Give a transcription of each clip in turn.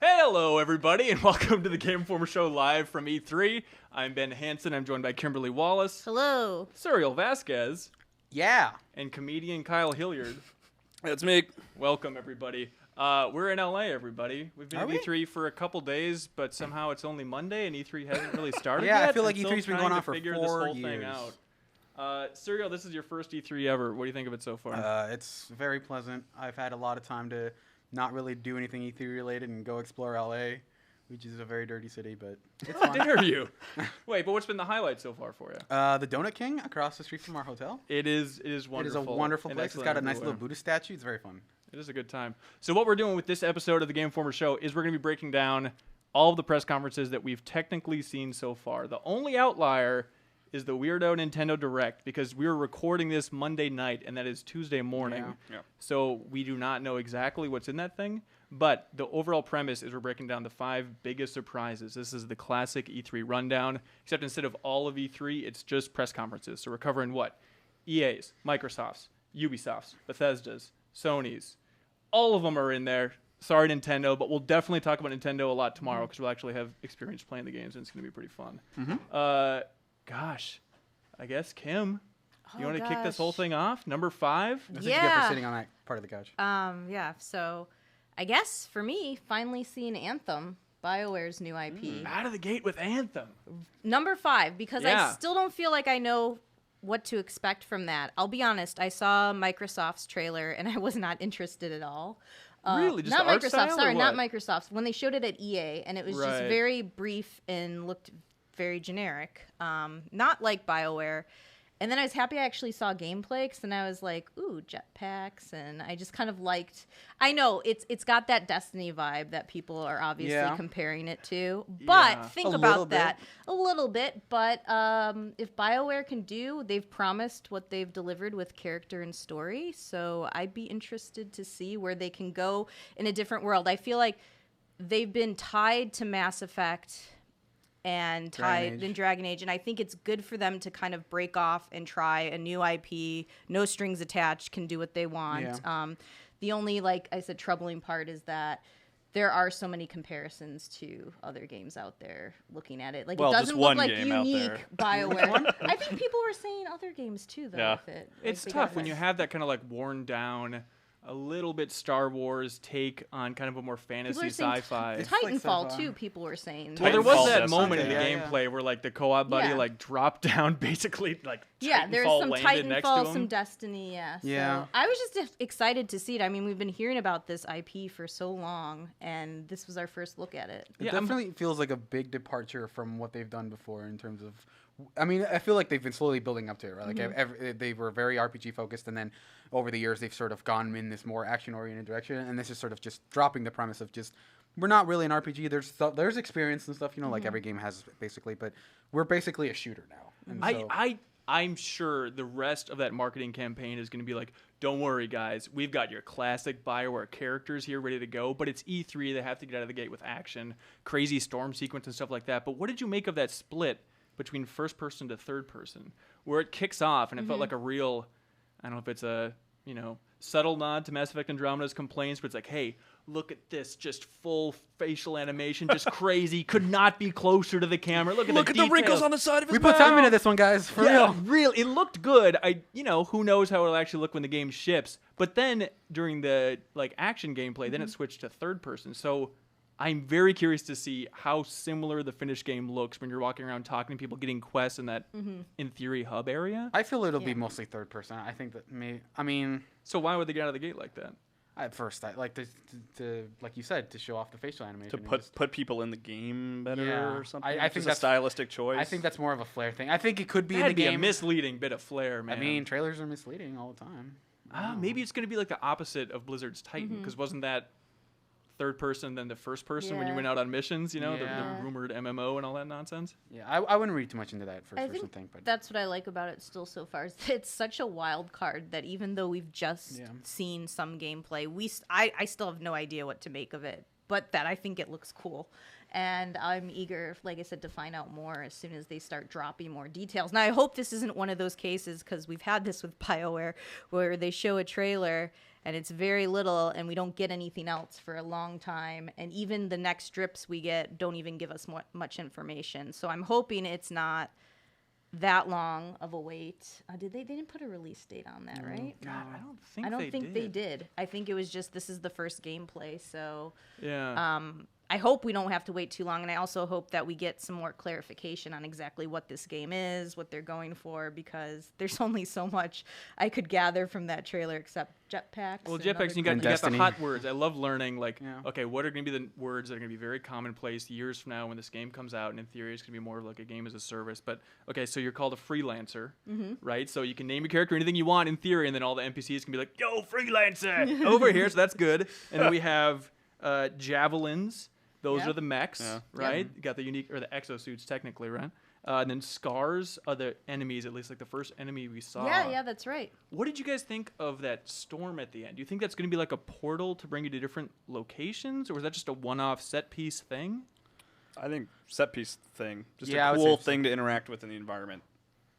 Hello, everybody, and welcome to the Game Informer Show live from E3. I'm Ben Hanson. I'm joined by Kimberley Wallace. Hello. Suriel Vazquez. Yeah. And comedian Kyle Hilliard. That's me. Welcome, everybody. We're in LA, everybody. We've been at E3 for a couple days, but somehow it's only Monday, and E3 hasn't really started yet. Yeah, I feel like Still E3's been going on for 4 figure this whole years. thing out. Suriel, this is your first E3 ever. What do you think of it so far? It's very pleasant. I've had a lot of time to not really do anything E3 related and go explore LA, which is a very dirty city, but it's How fun. dare you? Wait, but what's been the highlight so far for you? The Donut King across the street from our hotel. It is wonderful. It is a wonderful and place. It's excellent got a nice everywhere. little Buddha statue. It's very fun. It is a good time. So what we're doing with this episode of the Game Informer Show is we're going to be breaking down all of the press conferences that we've technically seen so far. The only outlier is the weirdo Nintendo Direct, because we're recording this Monday night, and that is Tuesday morning. Yeah. So we do not know exactly what's in that thing. But the overall premise is we're breaking down the 5 biggest surprises. This is the classic E3 rundown, except instead of all of E3, it's just press conferences. So we're covering what? EA's, Microsoft's, Ubisoft's, Bethesda's, Sony's. All of them are in there. Sorry, Nintendo, but we'll definitely talk about Nintendo a lot tomorrow because we'll actually have experience playing the games, and it's going to be pretty fun. Gosh, I guess, Kim, you want to kick this whole thing off? Number 5? That's what you get for sitting on that part of the couch. Yeah. So, I guess for me, finally seeing Anthem, BioWare's new IP. Out of the gate with Anthem. Number 5, because Yeah. I still don't feel like I know what to expect from that. I'll be honest. I saw Microsoft's trailer and I was not interested at all. Really? Just not the art Microsoft. style, or Sorry, not what? Microsoft. When they showed it at EA, and it was just Right. very brief and looked very generic. Not like BioWare. And then I was happy I actually saw gameplay, because then I was like, ooh, jetpacks, and I just kind of liked. I know it's got that Destiny vibe that people are obviously comparing it to, but Yeah. think A about little that a little bit. But if BioWare can do, they've promised what they've delivered with character and story, so I'd be interested to see where they can go in a different world. I feel like they've been tied to Mass Effect and tied in Dragon Age, and I think it's good for them to kind of break off and try a new IP, no strings attached, can do what they want. Yeah. The only, like I said, troubling part is that there are so many comparisons to other games out there looking at it. Like, Well, it just doesn't one look like game out unique there. BioWare. I think people were saying other games too, though. Yeah. With it. It's Like, tough when you have that kind of like worn down, a little bit Star Wars take on kind of a more People fantasy were saying sci-fi. It's like Titanfall sci-fi. too. People were saying. Well, there was Titanfall that does moment in the something. Yeah, gameplay where like the co-op buddy Yeah. like dropped down basically like Yeah, there's Titanfall some landed next to Titanfall, him. some Destiny, yeah. Yeah. So I was just excited to see it. I mean, we've been hearing about this IP for so long, and this was our first look at it. It Yeah, definitely feels like a big departure from what they've done before in terms of. I mean, I feel like they've been slowly building up to it, right? Like they were very RPG focused, and then over the years they've sort of gone in this more action oriented direction, and this is sort of just dropping the premise of just we're not really an RPG. There's experience and stuff, you know, like every game has basically, but we're basically a shooter now. And so, I'm sure the rest of that marketing campaign is going to be like, don't worry, guys. We've got your classic BioWare characters here ready to go, but it's E3. They have to get out of the gate with action, crazy storm sequence and stuff like that. But what did you make of that split between first person to third person, where it kicks off and it felt like a real, I don't know if it's a, subtle nod to Mass Effect Andromeda's complaints, but it's like, hey, look at this, just full facial animation, just crazy, could not be closer to the camera. Look at the wrinkles on the side of his we mouth. put time into this one, guys, for real. Real. It looked good. Who knows how it'll actually look when the game ships. But then during the action gameplay, then it switched to third person. So I'm very curious to see how similar the finished game looks when you're walking around talking to people, getting quests in that, in theory, hub area. I feel it'll be mostly third person. I think that So why would they get out of the gate like that? at first I like to like you said, to show off the facial animation. To and put people in the game better Yeah. or something. I think Just a that's- stylistic choice. I think that's more of a flair thing. I think it could be That'd in the be game. a misleading bit of flair, man. I mean, trailers are misleading all the time. Maybe it's going to be like the opposite of Blizzard's Titan, because wasn't that third person then the first person when you Yeah. went out on missions, the Yeah. rumored MMO and all that nonsense? Yeah, I wouldn't read too much into that first I person think thing, but that's what I like about it still so far. Is it's such a wild card that even though we've just seen some gameplay, I still have no idea what to make of it. But that I think it looks cool. And I'm eager, like I said, to find out more as soon as they start dropping more details. Now, I hope this isn't one of those cases, because we've had this with BioWare, where they show a trailer and it's very little, and we don't get anything else for a long time. And even the next drips we get don't even give us much information. So I'm hoping it's not that long of a wait. They didn't put a release date on that, right? God, I don't think they did. I think it was just this is the first gameplay. So yeah. I hope we don't have to wait too long, and I also hope that we get some more clarification on exactly what this game is, what they're going for, because there's only so much I could gather from that trailer except jetpacks. Well, and jetpacks, other you got the Destiny. hot words. I love learning, like, Yeah. okay, what are going to be the words that are going to be very commonplace years from now when this game comes out, and in theory it's going to be more of like a game as a service. But, okay, so you're called a freelancer, right? So you can name your character anything you want in theory, and then all the NPCs can be like, yo, freelancer, over here, so that's good. And then we have javelins. Those Yeah. are the mechs, Yeah. right? You got the unique, or the exosuits technically, right? And then scars are the enemies, at least like the first enemy we saw. Yeah, that's right. What did you guys think of that storm at the end? Do you think that's going to be like a portal to bring you to different locations, or was that just a one-off set piece thing? I think set piece thing, just Yeah, I a would cool say so. thing to interact with in the environment.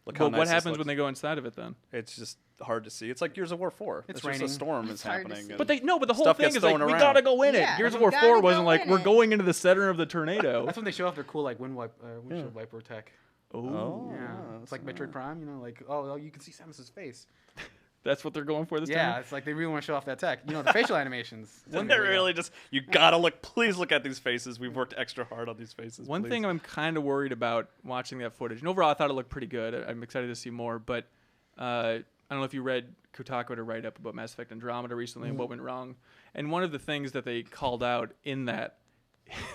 Look how But nice what this happens looks. when they go inside of it then? It's just hard to see. It's like Gears of War 4. It's Just raining. a storm It's is hard to happening. see. and But the whole Stuff thing gets is like, thrown we around. gotta go in it. Yeah, Gears of we War gotta 4 wasn't go like, in we're it. going into the center of the tornado. That's when they show off their cool like windshield wiper tech. Oh, Yeah, it's like Metroid Prime. You know, like you can see Samus's face. that's what they're going for this Yeah, time? it's like they really want to show off that tech. You know, the facial animations. They're really just, you gotta look, please look at these faces. We've worked extra hard on these faces. One please. thing I'm kind of worried about watching that footage, and overall I thought it looked pretty good. I'm excited to see more, but I don't know if you read Kotaku had a write-up about Mass Effect Andromeda recently and what went wrong. And one of the things that they called out in that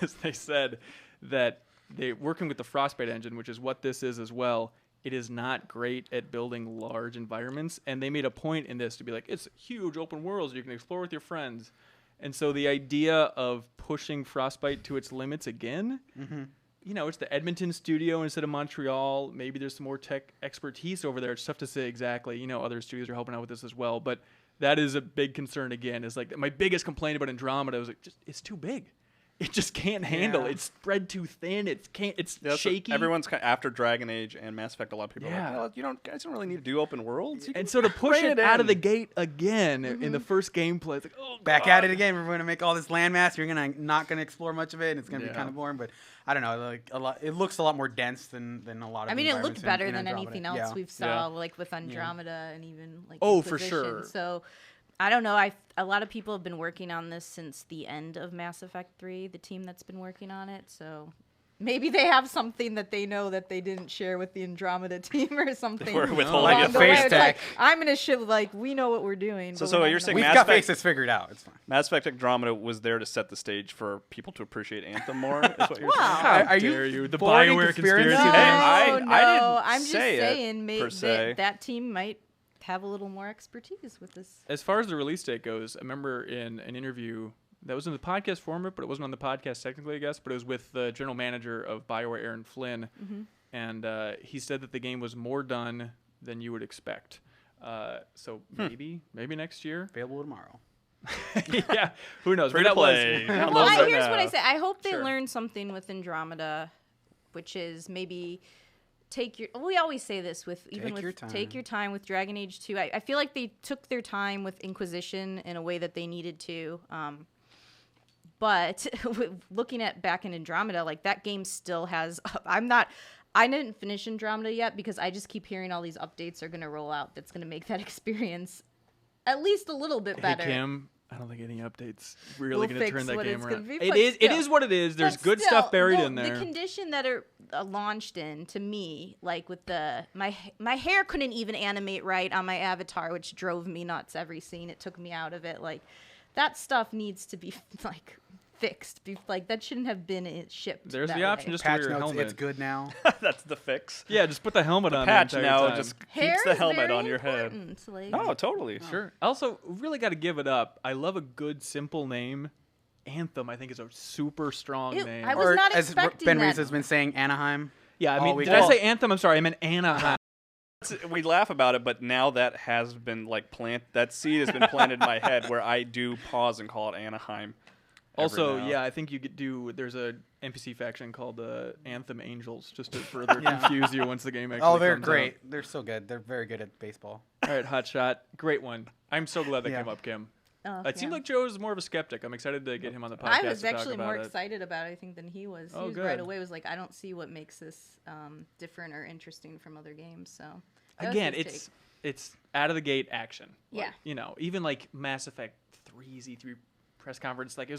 is they said that they're working with the Frostbite engine, which is what this is as well. It is not great at building large environments, and they made a point in this to be like, it's huge open worlds you can explore with your friends. And so the idea of pushing Frostbite to its limits again, you know, it's the Edmonton studio instead of Montreal. Maybe there's some more tech expertise over there. It's tough to say exactly. You know, other studios are helping out with this as well. But that is a big concern again. Is like my biggest complaint about Andromeda was like, it's too big. It just can't handle. Yeah. It's spread too thin. It's That's what shaky. everyone's after Dragon Age and Mass Effect. A lot of people Yeah. are like, oh, guys don't really need to do open worlds. You And can so to push rein it out of in. the gate again in the first gameplay, it's like, oh, Back God. at it again. We're going to make all this landmass. You're not gonna explore much of it, and it's gonna be Yeah. kind of boring. But I don't know. Like a lot, it looks a lot more dense than a lot of. I mean, it looked environments better in than Andromeda. anything else Yeah. we've saw, like with Andromeda and even like. Oh, for Inquisition. sure. So, I don't know. A lot of people have been working on this since the end of Mass Effect 3. The team that's been working on it, so maybe they have something that they know that they didn't share with the Andromeda team or something. We're withholding Like it a the way. face It's tech. like, I'm gonna shoip. Like we know what we're doing. So but we're you're not saying gonna- We've Mass got Effect- faces figured out. It's fine. Mass Effect Andromeda was there to set the stage for people to appreciate Anthem more. Is what you're saying? How Are you dare you? The forwarding BioWare conspiracy conspiracy. No, Hey, I no. didn't I'm just say it, saying per se. that team might have a little more expertise with this. As far as the release date goes, I remember in an interview that was in the podcast format, but it wasn't on the podcast technically, I guess, but it was with the general manager of BioWare, Aaron Flynn, and he said that the game was more done than you would expect. So maybe next year. Available tomorrow. Yeah, who knows? Free But to that was- play. Well, Download right here's what now. I say. I hope they Sure. learn something with Andromeda, which is maybe take your. We always say this with even Take with your time. take your time with Dragon Age 2. I feel like they took their time with Inquisition in a way that they needed to. But looking at back in Andromeda, like that game still has. I didn't finish Andromeda yet because I just keep hearing all these updates are going to roll out. That's going to make that experience at least a little bit better. Hey Kim, I don't think any updates really Will going to fix turn that what game it's gonna around. be, It but is. It still. is what it is. There's But good still, stuff buried the, in there. The condition that are launched in, to me, like with my hair couldn't even animate right on my avatar, which drove me nuts every scene. It took me out of it. Like that stuff needs to be like fixed. Like that shouldn't have been shipped. There's that the option way. just to Patch wear your notes. helmet. It's good now. That's the fix. Yeah, just put the helmet on. Patch the entire now time. just Hair keeps the is helmet very on your head. important, like- Oh, totally. Sure. Also, really got to give it up. I love a good, simple name. Anthem, I think, is a super strong Ew, name. I was not as expecting Ben that. Reese has been saying, Anaheim. yeah, I all mean, week did I long. say Anthem? I'm sorry, I meant Anaheim. We laugh about it, but now that has been like that seed has been planted in my head where I do pause and call it Anaheim. every Also, now. yeah, I think you could do. There's a NPC faction called Anthem Angels, just to further Yeah. confuse you once the game actually. Oh, they're comes great. out. They're so good. They're very good at baseball. All right, Hot Shot, great one. I'm so glad that Yeah. came up, Kim. It seemed like Joe was more of a skeptic. I'm excited to get him on the podcast. I was to talk actually about more it. excited about it, I think, than he was. Oh, He was good. right away was like, I don't see what makes this different or interesting from other games. So that was Again, his it's out of the gate action. Yeah. Even like Mass Effect 3's E3 press conference, like I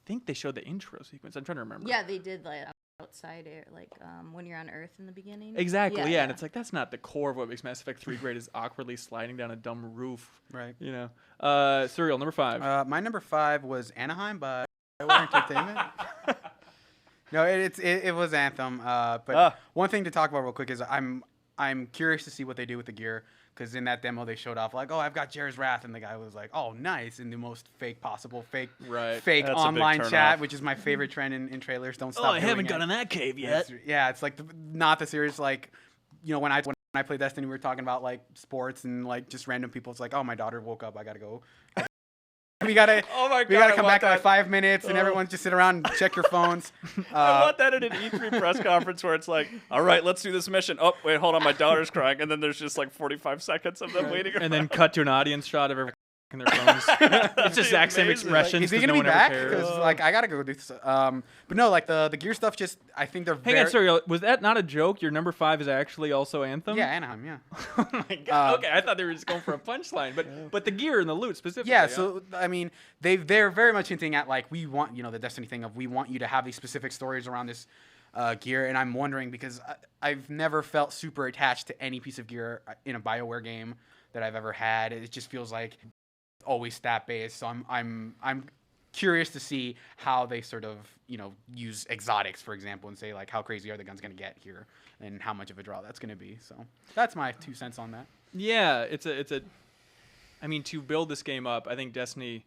think they showed the intro sequence. I'm trying to remember. take. Yeah, they did like outside air, like when you're on Earth in the beginning. Exactly. Yeah, and it's like that's not the core of what makes Mass Effect 3 great. Is awkwardly sliding down a dumb roof. Right. Suriel, number 5. My number 5 was Anaheim by BioWare Entertainment. No, it was Anthem. But one thing to talk about real quick is I'm curious to see what they do with the gear, because in that demo they showed off like, oh, I've got Jared's Wrath, and the guy was like, oh, nice, in the most fake possible, fake Right. fake That's a big online turn chat, off. which is my favorite trend in trailers. Don't stop. Oh, I doing haven't it. gotten that cave yet. It's like not the serious, like, when I play Destiny, we were talking about like sports and like just random people. It's like, oh, my daughter woke up, I gotta go. We gotta come back in like 5 minutes, and everyone just sit around and check your phones. I want that at an E3 press conference where it's like, all right, let's do this mission. Oh, wait, hold on, my daughter's crying. And then there's just like 45 seconds of them waiting. And then cut to an audience shot of everyone in their phones. It's the exact same amazing. expressions. Is he 'cause gonna no be one ever back? cares. Because like I gotta go do this. But no, like the gear stuff. Just I think they're Hang on, Suriel, was that not a joke? Your number 5 is actually also Anthem? Yeah, Anaheim. Yeah. Oh my god. Okay, I thought they were just going for a punchline, but the gear and the loot specifically. Yeah, so I mean, they're very much hinting at like we want the Destiny thing of we want you to have these specific stories around this gear, and I'm wondering because I've never felt super attached to any piece of gear in a BioWare game that I've ever had. It just feels like always stat based. So I'm curious to see how they sort of use exotics, for example, and say like how crazy are the guns going to get here, and how much of a draw that's going to be. So that's my 2 cents on that. Yeah, I mean, to build this game up, I think Destiny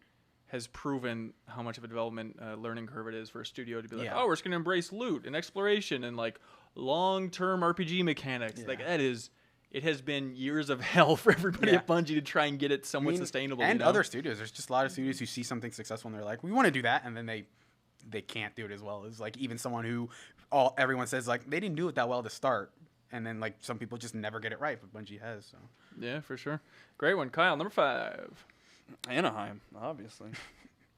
has proven how much of a development learning curve it is for a studio to be like, oh, we're just going to embrace loot and exploration and like long-term RPG mechanics. Yeah. Like it has been years of hell for everybody at Bungie to try and get it somewhat sustainable. And other studios. There's just a lot of studios who see something successful and they're like, we want to do that, and then they can't do it as well. It's like even someone who everyone says like they didn't do it that well to start, and then like some people just never get it right, but Bungie has. So Yeah, for sure. Great one. Kyle, number 5. Anaheim, obviously.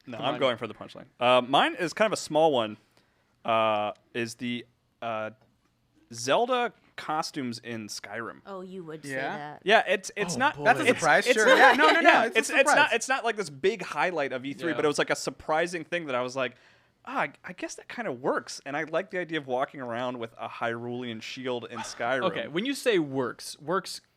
No, Come I'm on. going for the punchline. Mine is kind of a small one. Is the Zelda costumes in Skyrim. Oh, you would say Yeah? that. Yeah, it's Oh, not. boy. that's a It's- surprise. it's Sure. not- Yeah, no. Yeah, It's a it's surprise. not. It's not like this big highlight of E3, Yeah. but it was like a surprising thing that I was like, I guess that kind of works, and I like the idea of walking around with a Hyrulean shield in Skyrim. Okay, when you say works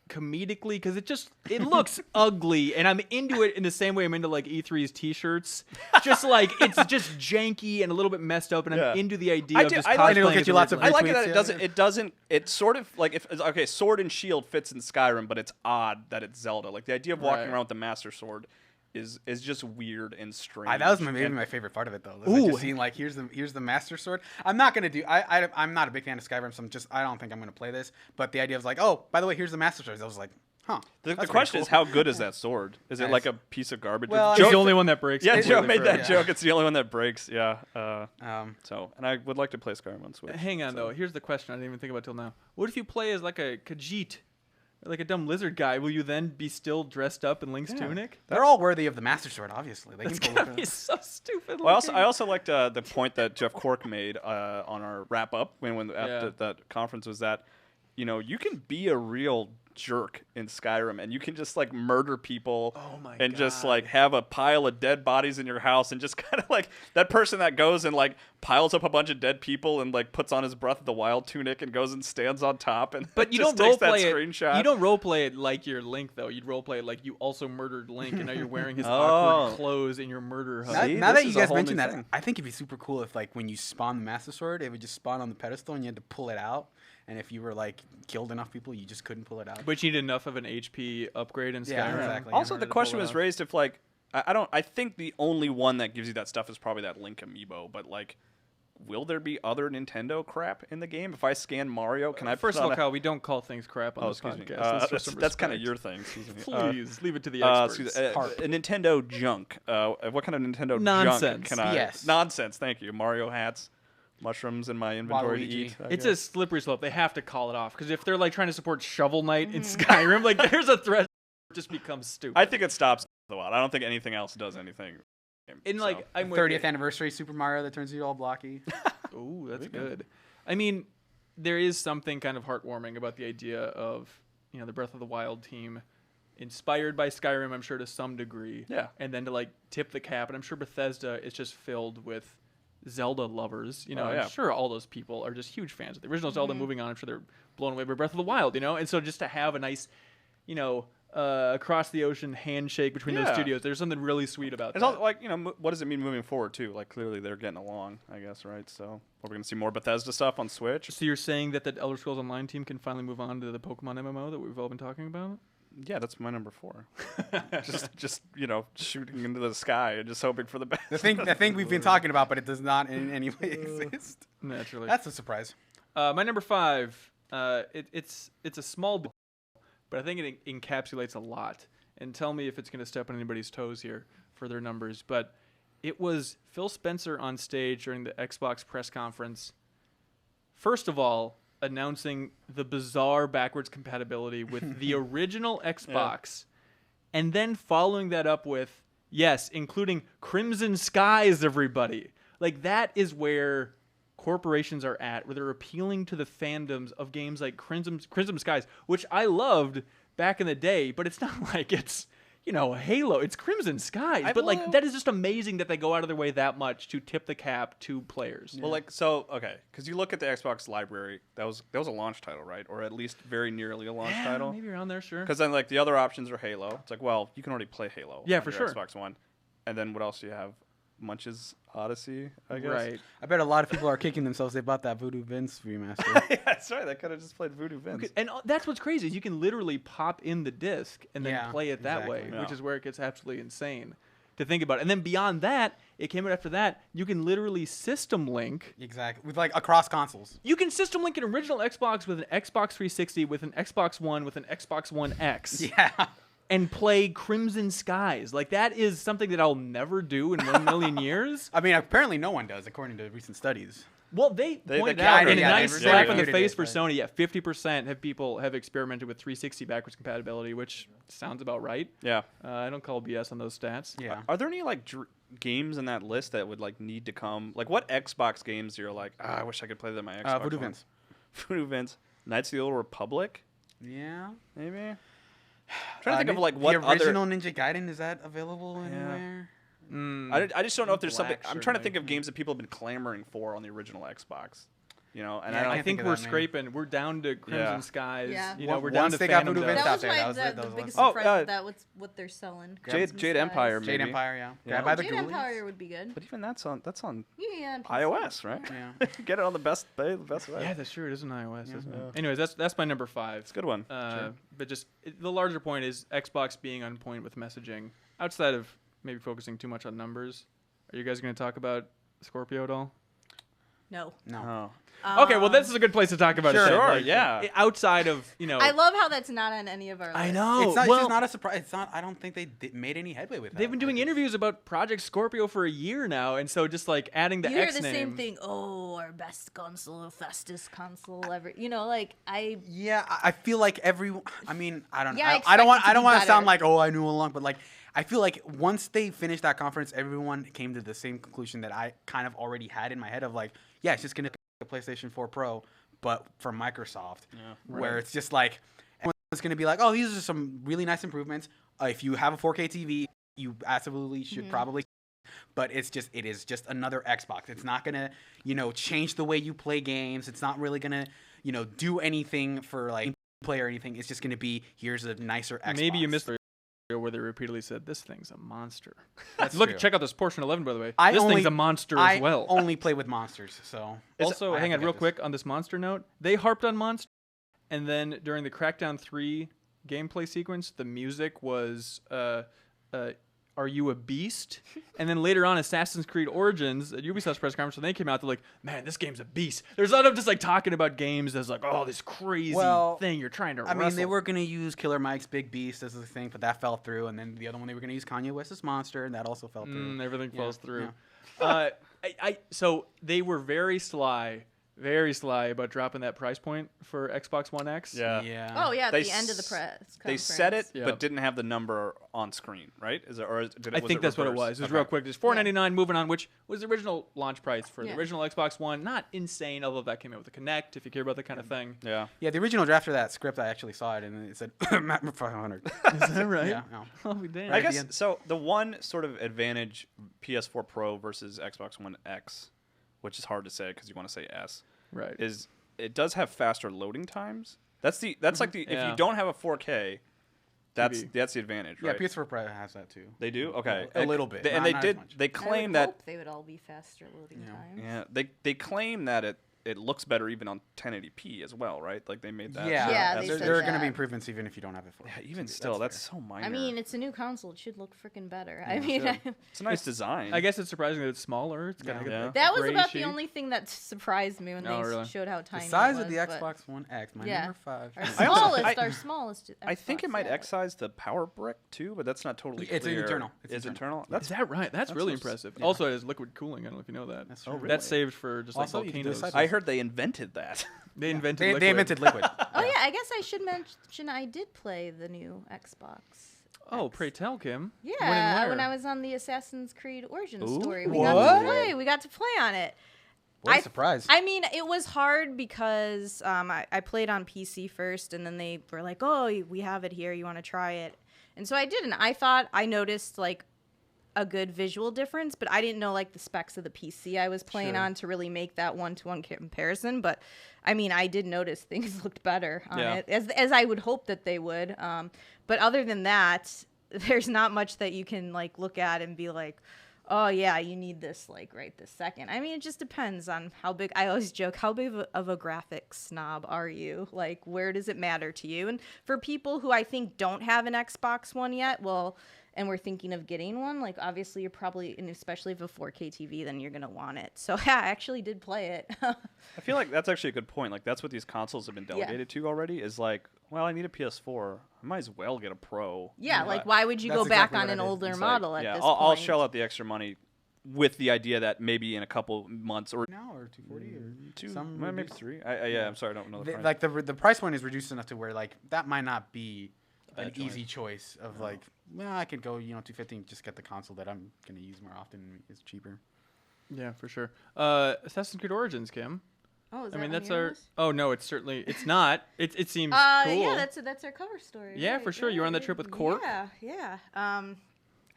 comedically, because it looks ugly, and I'm into it in the same way I'm into like E3's t-shirts. Just like it's just janky and a little bit messed up, and I'm into the idea of just I like- cosplaying it'll get as you lots of original. I like it that retweets, it doesn't. It's sort of like Sword and Shield fits in Skyrim, but it's odd that it's Zelda. Like the idea of walking Right. around with the Master Sword is just weird and strange. That was maybe And- my favorite part of it though. Like just seeing like here's the Master Sword. I'm not gonna do. I'm not a big fan of Skyrim, so I don't think I'm gonna play this. But the idea was like, oh, by the way, here's the Master Sword. I was like, huh. The that's question pretty is, cool. how good is that sword? Is it Nice. like a piece of garbage? Well, It's Joe- the only one that breaks. Yeah, Joe completely made for that it. joke. It's the only one that breaks. Yeah. Um, And I would like to play Skyrim on Switch. Hang on, though. Here's the question I didn't even think about till now. What if you play as like a Khajiit? Or like a dumb lizard guy? Will you then be still dressed up in Link's tunic? they're all worthy of the Master Sword, obviously. They That's can gonna pull be it. so stupid. Well, looking. I also liked the point that Jeff Cork made on our wrap up when Yeah. at that conference was that you can be a real jerk in Skyrim, and you can just like murder people and just God. like have a pile of dead bodies in your house, and just kind of like that person that goes and like piles up a bunch of dead people and like puts on his Breath of the Wild tunic and goes and stands on top and But you just don't takes that roleplay it. screenshot. You don't roleplay it like you're Link, though. You'd roleplay it like you also murdered Link, and now you're wearing his Oh. awkward clothes in your murder hut. See, Now this that you is a guys whole new mentioned that, thing. I think it'd be super cool if like when you spawn the Master Sword, it would just spawn on the pedestal and you had to pull it out. And if you were like killed enough people, you just couldn't pull it out. But you need enough of an HP upgrade in Skyrim. Yeah, exactly. Also, in the order to question pull it was off. raised if like I think the only one that gives you that stuff is probably that Link amiibo, but like, will there be other Nintendo crap in the game? If I scan Mario, can I First put of all, on Kyle, we don't call things crap on Oh, this excuse me. podcast. Let's show some That's kind of respect. your thing. Excuse me. Please leave it to the experts. excuse me, a Nintendo junk. What kind of Nintendo Nonsense. junk can I? BS. Nonsense. Thank you. Mario hats, mushrooms in my inventory to Waluigi. eat. I It's guess. a slippery slope. They have to call it off because if they're like trying to support Shovel Knight in Skyrim, like there's a threat. It just becomes stupid. I think it stops the Wild. I don't think anything else does anything. In like, I'm with 30th you. anniversary Super Mario that turns you all blocky. Ooh, that's good. I mean, there is something kind of heartwarming about the idea of, the Breath of the Wild team inspired by Skyrim, I'm sure, to some degree. Yeah. And then to like tip the cap. And I'm sure Bethesda is just filled with Zelda lovers. I'm sure all those people are just huge fans of the original Zelda. Moving on, I'm sure they're blown away by Breath of the Wild, And so just to have a nice, across the ocean handshake between those studios, there's something really sweet about it's that. Also like, what does it mean moving forward too? Like clearly they're getting along, I guess, right? So we're going to see more Bethesda stuff on Switch. So you're saying that the Elder Scrolls Online team can finally move on to the Pokemon MMO that we've all been talking about? Yeah, that's my number 4. just shooting into the sky and just hoping for the best. The thing we've been talking about, but it does not in any way exist. Naturally. That's a surprise. My number 5, it's a small, but I think it encapsulates a lot. And tell me if it's going to step on anybody's toes here for their numbers. But it was Phil Spencer on stage during the Xbox press conference. First of all, announcing the bizarre backwards compatibility with the original Xbox, and then following that up with, yes, including Crimson Skies, everybody. Like, that is where corporations are at, where they're appealing to the fandoms of games like Crimson Skies, which I loved back in the day, but it's not like it's, Halo. It's Crimson Skies. That is just amazing that they go out of their way that much to tip the cap to players. Well, because you look at the Xbox library, that was a launch title, right? Or at least very nearly a launch title. Maybe around there, sure. Because then, the other options are Halo. It's like, well, you can already play Halo on for your sure. Xbox One. And then what else do you have? Munch's Odyssey, I guess. Right. I bet a lot of people are kicking themselves. They bought that Voodoo Vince remaster. Yeah, that's right. They could have just played Voodoo Vince. Okay, and that's what's crazy. Is you can literally pop in the disc and then play it that way, exactly. which is where it gets absolutely insane to think about. And then beyond that, it came out after that, you can literally system link. Exactly. With across consoles. You can system link an original Xbox with an Xbox 360, with an Xbox One, with an Xbox One X. Yeah. And play Crimson Skies. Like, that is something that I'll never do in 1 million years. I mean, apparently no one does, according to recent studies. Well, they pointed they out in a counted it, nice they slap in the reviewed face it, for but- Sony. Yeah, 50% have people have experimented with 360 backwards compatibility, which sounds about right. Yeah. I don't call BS on those stats. Yeah. Are there any games in that list that would need to come? Like, what Xbox games you're like, I wish I could play that on my Xbox Voodoo One? Vince. Voodoo Vince. Knights of the Old Republic? Yeah. Maybe? I'm trying to think of what the original Ninja Gaiden, is that available anywhere? I just don't know if there's something. Black, I'm trying to think certainly. of games that people have been clamoring for on the original Xbox. And Yeah, I I don't can't think of we're that name. scraping. We're down to Crimson Skies. Yeah. We're down Once to they got Phantom Voodoo Vince Dust. That out was there, that was the the biggest one. surprise Oh, of that. What they're selling. Jade Crimson Empire, Skies. maybe. Jade Empire, yeah. Yeah. By the Jade Ghoulies. Empire would be good. But even that's on Yeah. iOS, right? Yeah. Get it on the best way. Yeah, that's true. It is an iOS, isn't it? Anyways, that's my number 5. It's a good one. But just the larger point is Xbox being on point with messaging. Outside of maybe focusing too much on numbers, are you guys going to talk about Scorpio at all? No. No. Oh. Okay, well, this is a good place to talk about it. then. Sure, Like, yeah. Outside of, I love how that's not on any of our lists. I know. It's well, just not a surprise. It's not. I don't think they made any headway with that. they've been doing interviews about Project Scorpio for a year now, and so just like adding the You hear X the name. same thing. Oh, our best console, fastest console ever. Yeah, I feel like everyone. I mean, I don't know. Yeah, I don't want. expect it to I don't be want to sound better. like I knew all along, but I feel like once they finished that conference, everyone came to the same conclusion that I kind of already had in my head of yeah, it's just gonna be a PlayStation 4 Pro, but from Microsoft, where it's just everyone's gonna be like, oh, these are some really nice improvements. If you have a 4K TV, you absolutely should probably. But it is just another Xbox. It's not gonna, change the way you play games. It's not really gonna, do anything for play or anything. It's just gonna be, here's a nicer Xbox. Maybe you missed the video where they repeatedly said, this thing's a monster. That's Look, true. check out this Portion 11, by the way. I This only- thing's a monster I as well. only play with monsters, so. Also, I hang have on to real get this. quick on this monster note. They harped on monster, and then during the Crackdown 3 gameplay sequence, the music was Are You a Beast? And then later on, Assassin's Creed Origins at Ubisoft's press conference, when they came out, they're like, man, this game's a beast. There's a lot of just talking about games as oh, this crazy thing you're trying to I wrestle. mean, they were going to use Killer Mike's Big Beast as the thing, but that fell through. And then the other one, they were going to use Kanye West's Monster, and that also fell through. Everything falls through. Yeah. So they were very sly very sly about dropping that price point for Xbox One X. Yeah. Oh yeah, at They the end of the s- press conference. They said it, Yep. but didn't have the number on screen, right? Is it, or did it, I was think it that's what it reversed? was. Just Okay. real quick, just $4.99. Moving on, which was the original launch price for Yeah. the original Xbox One. Not insane, although that came out with the Kinect. If you care about that kind of thing. Yeah. Yeah, the original draft of that script, I actually saw it, and it said 500. Is that right? Yeah, no. Oh, damn. I at the guess end. so. The one sort of advantage PS4 Pro versus Xbox One X, which is hard to say because you want to say S, Right. is it does have faster loading times. That's like the if Yeah. you don't have a 4K, that's TV. the advantage, Yeah, right? PS4 Pro has that too. They do. Okay, A little bit, and not- they not as did. much. They I claim would that. hope they would all be faster loading Yeah. times. Yeah, they claim that it looks better even on 1080p as well, right? Like they made that. Yeah, Yeah, that's they there, said there are going to that. be improvements even if you don't have it. Yeah, even still, that's so minor. I mean, it's a new console. It should look freaking better. Yeah, I mean, should. it's a nice design. I guess it's surprising that it's smaller. It's kind of Yeah. that was gray about shape. the only thing that surprised me when Oh, they really? showed how the tiny size it of the was, but Xbox One X, my Yeah. number 5. Our I also- smallest, I- our smallest. I think it Xbox, might yeah. excise the power brick too, but that's not totally It's clear. internal. It's It's internal. internal. Is that right? That's really what's- impressive. yeah. Also, it has liquid cooling. I don't know if you know that. That's Oh, true. really? That's saved for just Also, like you can do a volcanoes. side- I heard they invented that. They invented They, liquid. they invented liquid. Oh yeah, I guess I should mention I did play the new Xbox. Oh, X. pray tell, Kim. Yeah, When when and I where? was on the Assassin's Creed Origin Ooh, story, what? we got to play on it. What a I- surprise. I mean, it was hard because I played on PC first, and then they were like, "Oh, we have it here. You want to try it?" And so I did, and I thought I noticed like a good visual difference, but I didn't know like the specs of the PC I was playing Sure. on to really make that one-to-one comparison. But I mean, I did notice things looked better on Yeah. it, as I would hope that they would. But other than that, there's not much that you can like look at and be like, oh yeah, you need this like right this second. I mean, it just depends on how big. I always joke, how big of a graphics snob are you? Like, where does it matter to you? And for people who I think don't have an Xbox One yet, well, and we're thinking of getting one, like obviously you're probably, and especially if a 4K TV, then you're gonna want it. So yeah, I actually did play it. I feel like that's actually a good point. Like that's what these consoles have been delegated to already. Is like, well, I need a PS4. I might as well get a Pro. Yeah, You like know, why would you That's go back exactly on what an I did. older it's model like, at yeah, this I'll point? shell out the extra money with the idea that maybe in a couple months or now or 240 or two, some maybe reduced? 3. Yeah, I'm sorry, I don't know the The- price. like the price point is reduced enough to where like that might not be Bad an choice. easy choice of like, well, I could go 250 and just get the console that I'm gonna use more often and it's cheaper. Yeah, for sure. Assassin's Creed Origins, Kim. Oh, is I that mean, on that's your our. list? Oh no, it's certainly. It's not. It seems cool. Yeah, that's our cover story. Yeah, right, for sure. You were on that right. trip with Cork? Yeah.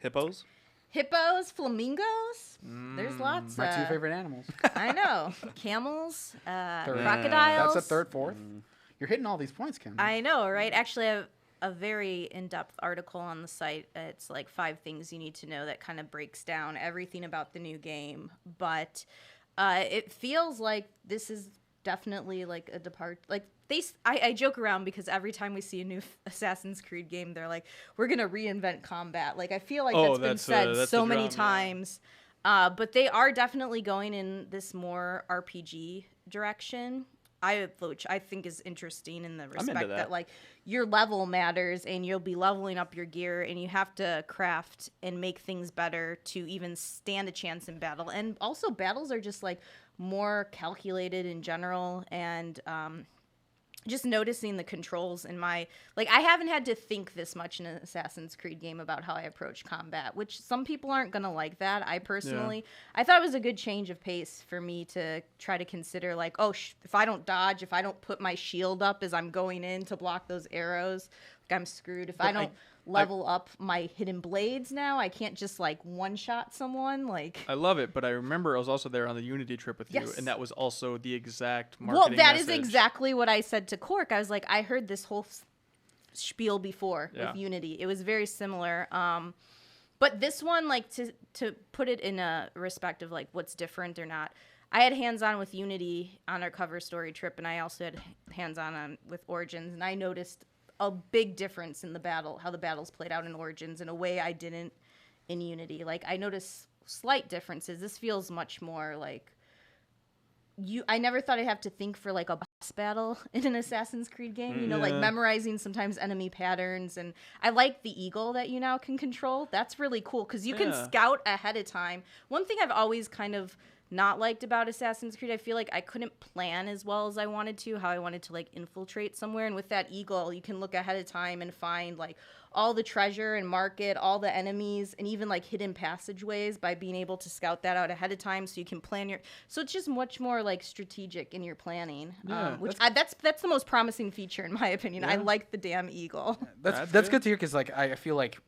Hippos. Hippos, flamingos. There's lots. My two favorite animals. I know. Camels, Third. crocodiles. That's a third, fourth. You're hitting all these points, Kim. I know, right? Actually, I have a very in-depth article on the site. It's like 5 things you need to know that kind of breaks down everything about the new game. But it feels like this is definitely like a like I joke around because every time we see a new Assassin's Creed game, they're like, we're gonna reinvent combat. Like I feel like Oh, that's been that's, said that's so the many drum, yeah. times. But they are definitely going in this more RPG direction. Which I think is interesting in the respect that. that like your level matters and you'll be leveling up your gear and you have to craft and make things better to even stand a chance in battle. And also battles are just like more calculated in general, and just noticing the controls in my, like, I haven't had to think this much in an Assassin's Creed game about how I approach combat, which some people aren't going to like that. I personally, I thought it was a good change of pace for me to try to consider, like, oh, if I don't dodge, if I don't put my shield up as I'm going in to block those arrows, like, I'm screwed. If I don't level up my hidden blades now, I can't just, like, one-shot someone, like... I love it, but I remember I was also there on the Unity trip with you, Yes. and that was also the exact Well, marketing that is message. exactly what I said to Cork. I was like, I heard this whole spiel before Yeah. with Unity. It was very similar. But this one, like, to put it in a respect of, like, what's different or not, I had hands-on with Unity on our cover story trip, and I also had hands-on with Origins, and I noticed a big difference in the battle, how the battles played out in Origins in a way I didn't in Unity. Like, I noticed slight differences. This feels much more like... I never thought I'd have to think for like a boss battle in an Assassin's Creed game, you know, like Yeah. memorizing sometimes enemy patterns. And I like the eagle that you now can control. That's really cool because you can Yeah. scout ahead of time. One thing I've always kind of not liked about Assassin's Creed. I feel like I couldn't plan as well as I wanted to, how I wanted to like infiltrate somewhere. And with that eagle, you can look ahead of time and find like all the treasure and mark it, all the enemies, and even like hidden passageways by being able to scout that out ahead of time, so you can plan your. So it's just much more like strategic in your planning, Yeah, that's the most promising feature in my opinion. I like the damn eagle. That's good to hear, because like I feel like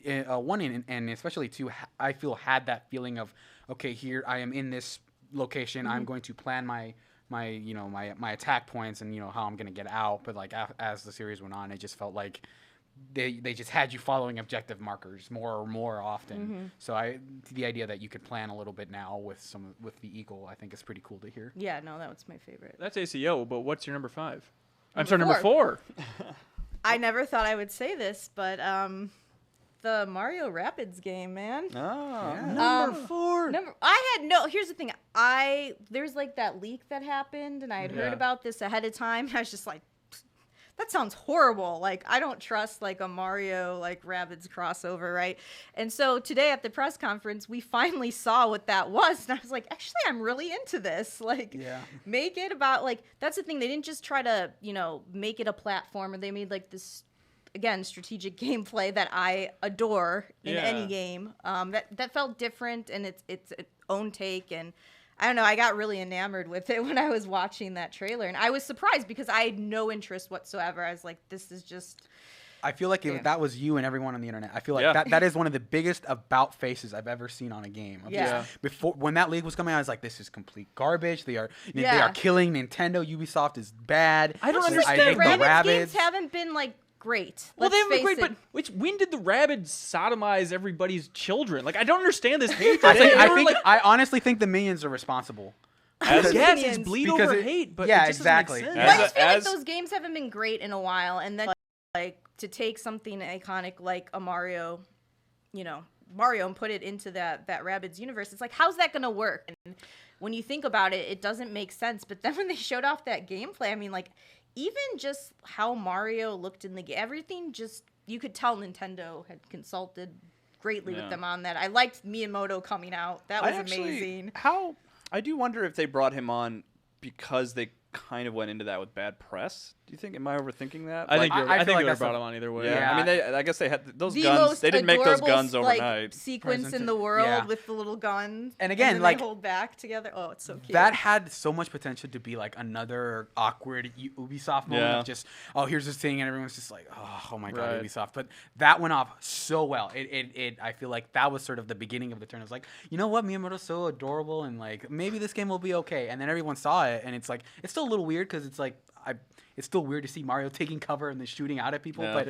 one and especially two, I feel had that feeling of, okay, here I am in this location. I'm going to plan my attack points and how I'm gonna get out. But like as the series went on, it just felt like they just had you following objective markers more often. So the idea that you could plan a little bit now with the eagle, I think is pretty cool to hear. Yeah, no, that was my favorite. That's ACO, but what's your number 5? Number Number 4. I never thought I would say this, but the Mario Rabbids game, man. Oh, Yeah. number 4. Here's the thing. There's like that leak that happened, and I had heard about this ahead of time. I was just like, that sounds horrible. Like, I don't trust like a Mario like Rabbids crossover, right? And so today at the press conference, we finally saw what that was, and I was like, actually, I'm really into this. Like, make it about like, that's the thing. They didn't just try to make it a platformer. They made like this, again, strategic gameplay that I adore in any game. That felt different, and it's its own take. And I don't know, I got really enamored with it when I was watching that trailer, and I was surprised because I had no interest whatsoever. I was like, this is just. I feel like that was you and everyone on the internet. I feel like that is one of the biggest about faces I've ever seen on a game. Before, when that league was coming out, I was like, this is complete garbage. They are killing Nintendo. Ubisoft is bad. I don't understand. understand. The Rabbids games haven't been like great. Well, they haven't been great, but when did the Rabbids sodomize everybody's children? Like, I don't understand this hatred. I honestly think the minions are responsible. Yes, it's bleed over hate, but it just doesn't make sense. I just feel like those games haven't been great in a while, and then like to take something iconic like a Mario, and put it into that Rabbids universe, it's like, how's that gonna work? And when you think about it, it doesn't make sense. But then when they showed off that gameplay, I mean, like, even just how Mario looked in the game, everything just, you could tell Nintendo had consulted greatly with them on that. I liked Miyamoto coming out. That was amazing. I do wonder if they brought him on because they kind of went into that with bad press. Do you think? Am I overthinking that? I think they would have that's brought him on either way. Yeah. I mean, I guess they had those the guns. Most they didn't make those guns like, overnight. Sequence in the world with the little guns. And again, then like, they hold back together. Oh, it's so cute. That had so much potential to be like another awkward Ubisoft moment of just, here's this thing, and everyone's just like, oh my god, Ubisoft. But that went off so well. I feel like that was sort of the beginning of the turn. It was like, you know what, Miyamoto's so adorable, and like maybe this game will be okay. And then everyone saw it, and it's like, it's still a little weird because it's like, it's still weird to see Mario taking cover and then shooting out at people. But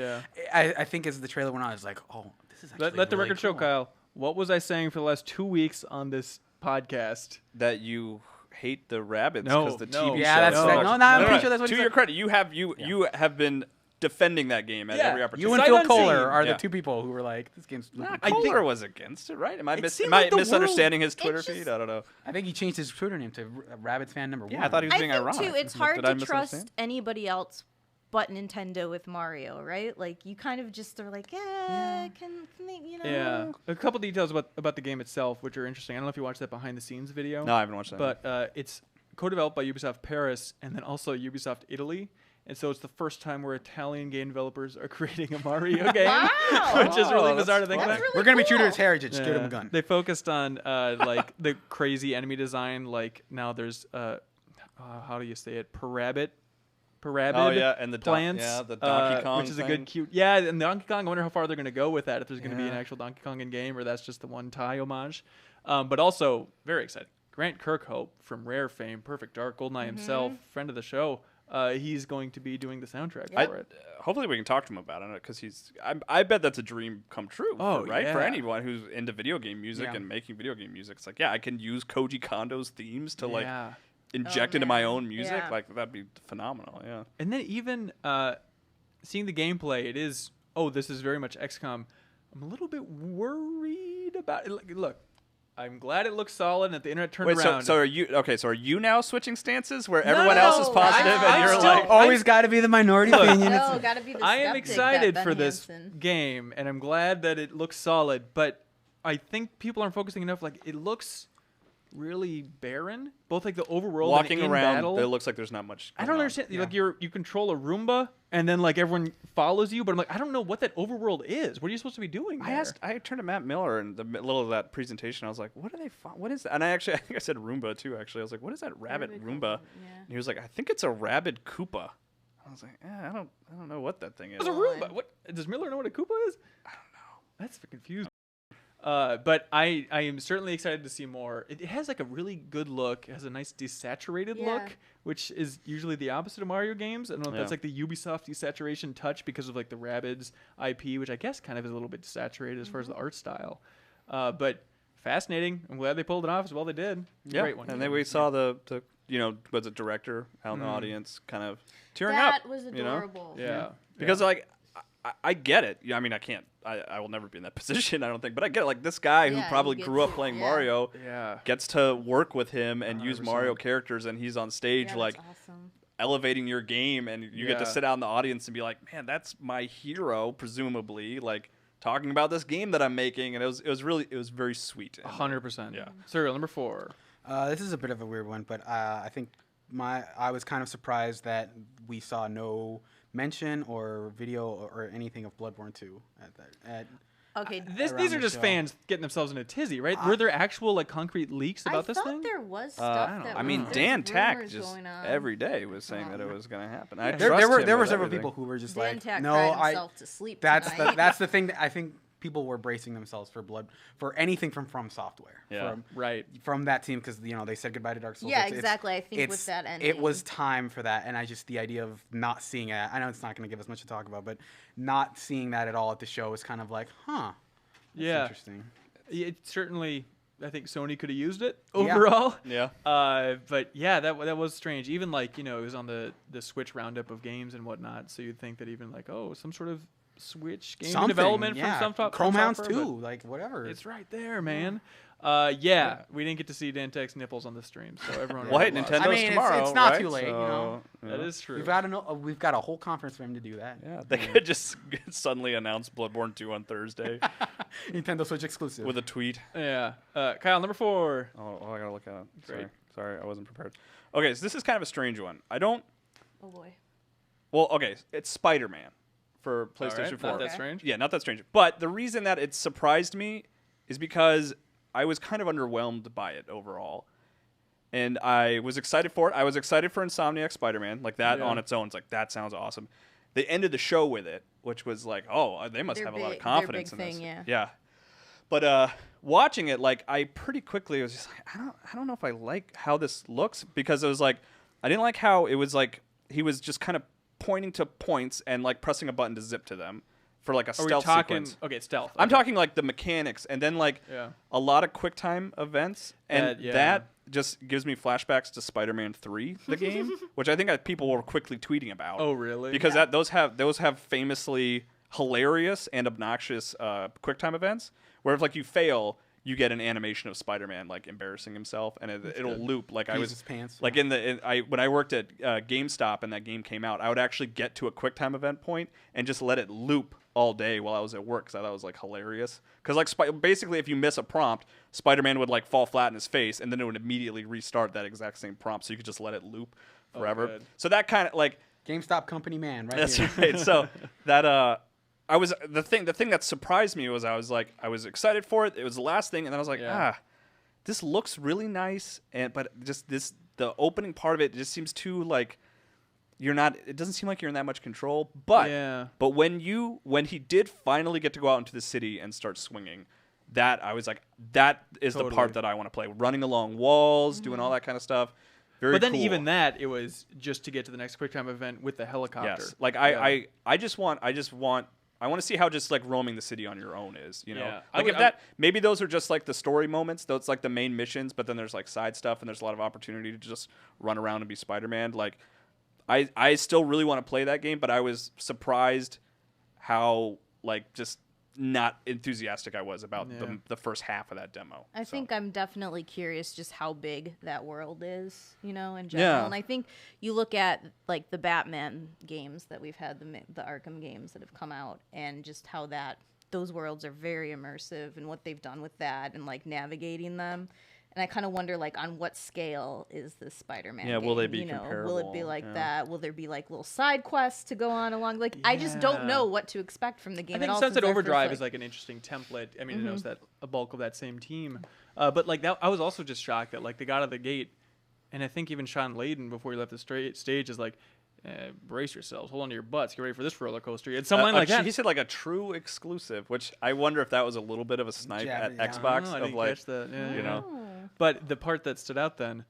I think as the trailer went on, I was like, oh, this is actually let the really record cool. show, Kyle. What was I saying for the last 2 weeks on this podcast? That you hate the Rabbids because the TV show. Yeah, I'm pretty sure that's what to your credit, you have been defending that game at every opportunity. You and Phil Kohler are the two people who were like, this game's Kohler was against it, right? Am I misunderstanding his Twitter feed? I don't know. I think he changed his Twitter name to Rabbids fan number 1. Yeah, I thought he was being ironic. Too, it's hard to trust anybody else but Nintendo with Mario, right? Like, you kind of just are like, can they, Yeah. A couple details about the game itself, which are interesting. I don't know if you watched that behind-the-scenes video. No, I haven't watched that. But it's co-developed by Ubisoft Paris and then also Ubisoft Italy. And so it's the first time where Italian game developers are creating a Mario game, which is really bizarre to think about. Really We're going to be true to its heritage. Give him a gun. They focused on like the crazy enemy design. Like now there's, how do you say it? Parabid and the plants. The Donkey Kong which is thing. a good cute. Yeah, and Donkey Kong. I wonder how far they're going to go with that. If there's going to be an actual Donkey Kong in game, or that's just the one tie homage. But also very exciting. Grant Kirkhope from Rare fame, Perfect Dark, GoldenEye himself, friend of the show. He's going to be doing the soundtrack for it. Hopefully we can talk to him about it because I bet that's a dream come true. For anyone who's into video game music and making video game music. It's like, I can use Koji Kondo's themes to like inject into my own music. Yeah. Like that'd be phenomenal. Yeah. And then even seeing the gameplay, it is this is very much XCOM. I'm a little bit worried about it. Look. I'm glad it looks solid and that the internet turned around. So are you now switching stances where everyone else is positive and you're like always got to be the minority opinion? No, got to be the skeptic. I am excited for this Hanson. game, and I'm glad that it looks solid. But I think people aren't focusing enough. Like, it looks really barren. Both like the overworld walking and in around, battle. it looks like there's not much. I don't understand. Like you control a Roomba, and then like everyone follows you, but I'm like, I don't know what that overworld is. What are you supposed to be doing there? I turned to Matt Miller in the middle of that presentation. I was like, what are they? What is that? And I think I said Roomba too. Actually, I was like, what is that rabbit Roomba? Yeah. And he was like, I think it's a rabid Koopa. I was like, I don't know what that thing is. It's a Roomba. What does Miller know what a Koopa is? I don't know. That's confusing. But I am certainly excited to see more. It has like a really good look. It has a nice desaturated look, which is usually the opposite of Mario games. I don't know if that's like the Ubisoft desaturation touch because of like the Rabbids IP, which I guess kind of is a little bit desaturated as far as the art style. But fascinating. I'm glad they pulled it off as well they did. Yeah, Great one. And then we saw the was it director out in the audience kind of tearing up. That was adorable. Yeah. Because like I get it. I mean, I can't. I will never be in that position, I don't think. But I get it. Like this guy who probably grew up playing Mario gets to work with him and 100%. Use Mario characters, and he's on stage like awesome. Elevating your game, and you get to sit out in the audience and be like, man, that's my hero, presumably, like talking about this game that I'm making, and it was very sweet. 100%. Yeah. Suriel, number 4. This is a bit of a weird one, but I think I was kind of surprised that we saw no mention or video or anything of Bloodborne 2 Okay, these are just fans getting themselves in a tizzy, right? Were there actual like concrete leaks about this thing? I thought there was stuff. I mean, Dan Tack just every day was saying that it was going to happen. There were several people who were just Dan like, Tack no, cried himself to sleep tonight. that's the thing that I think people were bracing themselves for anything from Software. Yeah. From that team, because they said goodbye to Dark Souls. Yeah, exactly. I think with that ending, it was time for that, and the idea of not seeing it. I know it's not going to give us much to talk about, but not seeing that at all at the show is kind of like, huh. That's interesting. It certainly, I think Sony could have used it overall. Yeah. But yeah, that was strange. Even like it was on the Switch roundup of games and whatnot, so you'd think that even like some sort of Switch game development from some Chromehounds too, like whatever. It's right there, man. We didn't get to see Dantek's nipples on the stream, so everyone. Well, Nintendo's tomorrow. It's not right? too late. So, that is true. We've got a whole conference for him to do that. Yeah, they could just suddenly announce Bloodborne 2 on Thursday. Nintendo Switch exclusive with a tweet. Yeah. Kyle, number 4. Oh, I gotta look at it. Sorry, I wasn't prepared. Okay, so this is kind of a strange one. Oh boy. Well, okay, it's Spider-Man for PlayStation 4. Not that strange. Yeah, not that strange. But the reason that it surprised me is because I was kind of underwhelmed by it overall. And I was excited for it. I was excited for Insomniac Spider-Man. Like that on its own. It's like, that sounds awesome. They ended the show with it, which was like, oh, they must have a lot of confidence in this. Yeah. But watching it, like, I pretty quickly was just like, I don't know if I like how this looks, because it was like, I didn't like how it was like he was just kind of pointing to points and like pressing a button to zip to them for like a stealth sequence. Okay, stealth. I'm talking like the mechanics, and then like a lot of QuickTime events, and that just gives me flashbacks to Spider-Man 3, the game, which I think people were quickly tweeting about. Oh, really? Because those have famously hilarious and obnoxious QuickTime events, where if like you fail, you get an animation of Spider-Man like embarrassing himself, and it'll loop. Like I was his pants. Like when I worked at GameStop and that game came out, I would actually get to a QuickTime event point and just let it loop all day while I was at work, because I thought it was like hilarious. Because like basically, if you miss a prompt, Spider-Man would like fall flat in his face, and then it would immediately restart that exact same prompt, so you could just let it loop forever. So that kind of like GameStop company man, right? That's here. right. So that I was the thing that surprised me was I was excited for it. It was the last thing, and then I was like, this looks really nice, but just the opening part of it just seems too like it doesn't seem like you're in that much control. But when he did finally get to go out into the city and start swinging, that I was like, that is the part that I want to play. Running along walls, doing all that kind of stuff. But then even that, it was just to get to the next QuickTime event with the helicopter. Yes. Like I want to see how just like roaming the city on your own is, Like maybe those are just like the story moments, though it's like the main missions, but then there's like side stuff, and there's a lot of opportunity to just run around and be Spider-Man. Like I still really want to play that game, but I was surprised how like just not enthusiastic I was about the first half of that demo. I think I'm definitely curious just how big that world is, in general. Yeah. And I think you look at like the Batman games that we've had, the Arkham games that have come out, and just how those worlds are very immersive, and what they've done with that and like navigating them. And I kind of wonder, like, on what scale is this Spider-Man Yeah, game? will they be comparable? Will it be like Yeah. that? Will there be, like, little side quests to go on along? Like, I just don't know what to expect from the game. I think Sunset Overdrive is, like, an interesting template. I mean, it knows that a bulk of that same team. But, like, that, I was also just shocked that, like, they got out of the gate, and I think even Sean Layden, before he left the stage, is like, brace yourselves, hold on to your butts, get ready for this roller coaster. It's something like that. He said like a true exclusive, which I wonder if that was a little bit of a snipe at Xbox. I didn't catch that. Yeah, you know. But the part that stood out then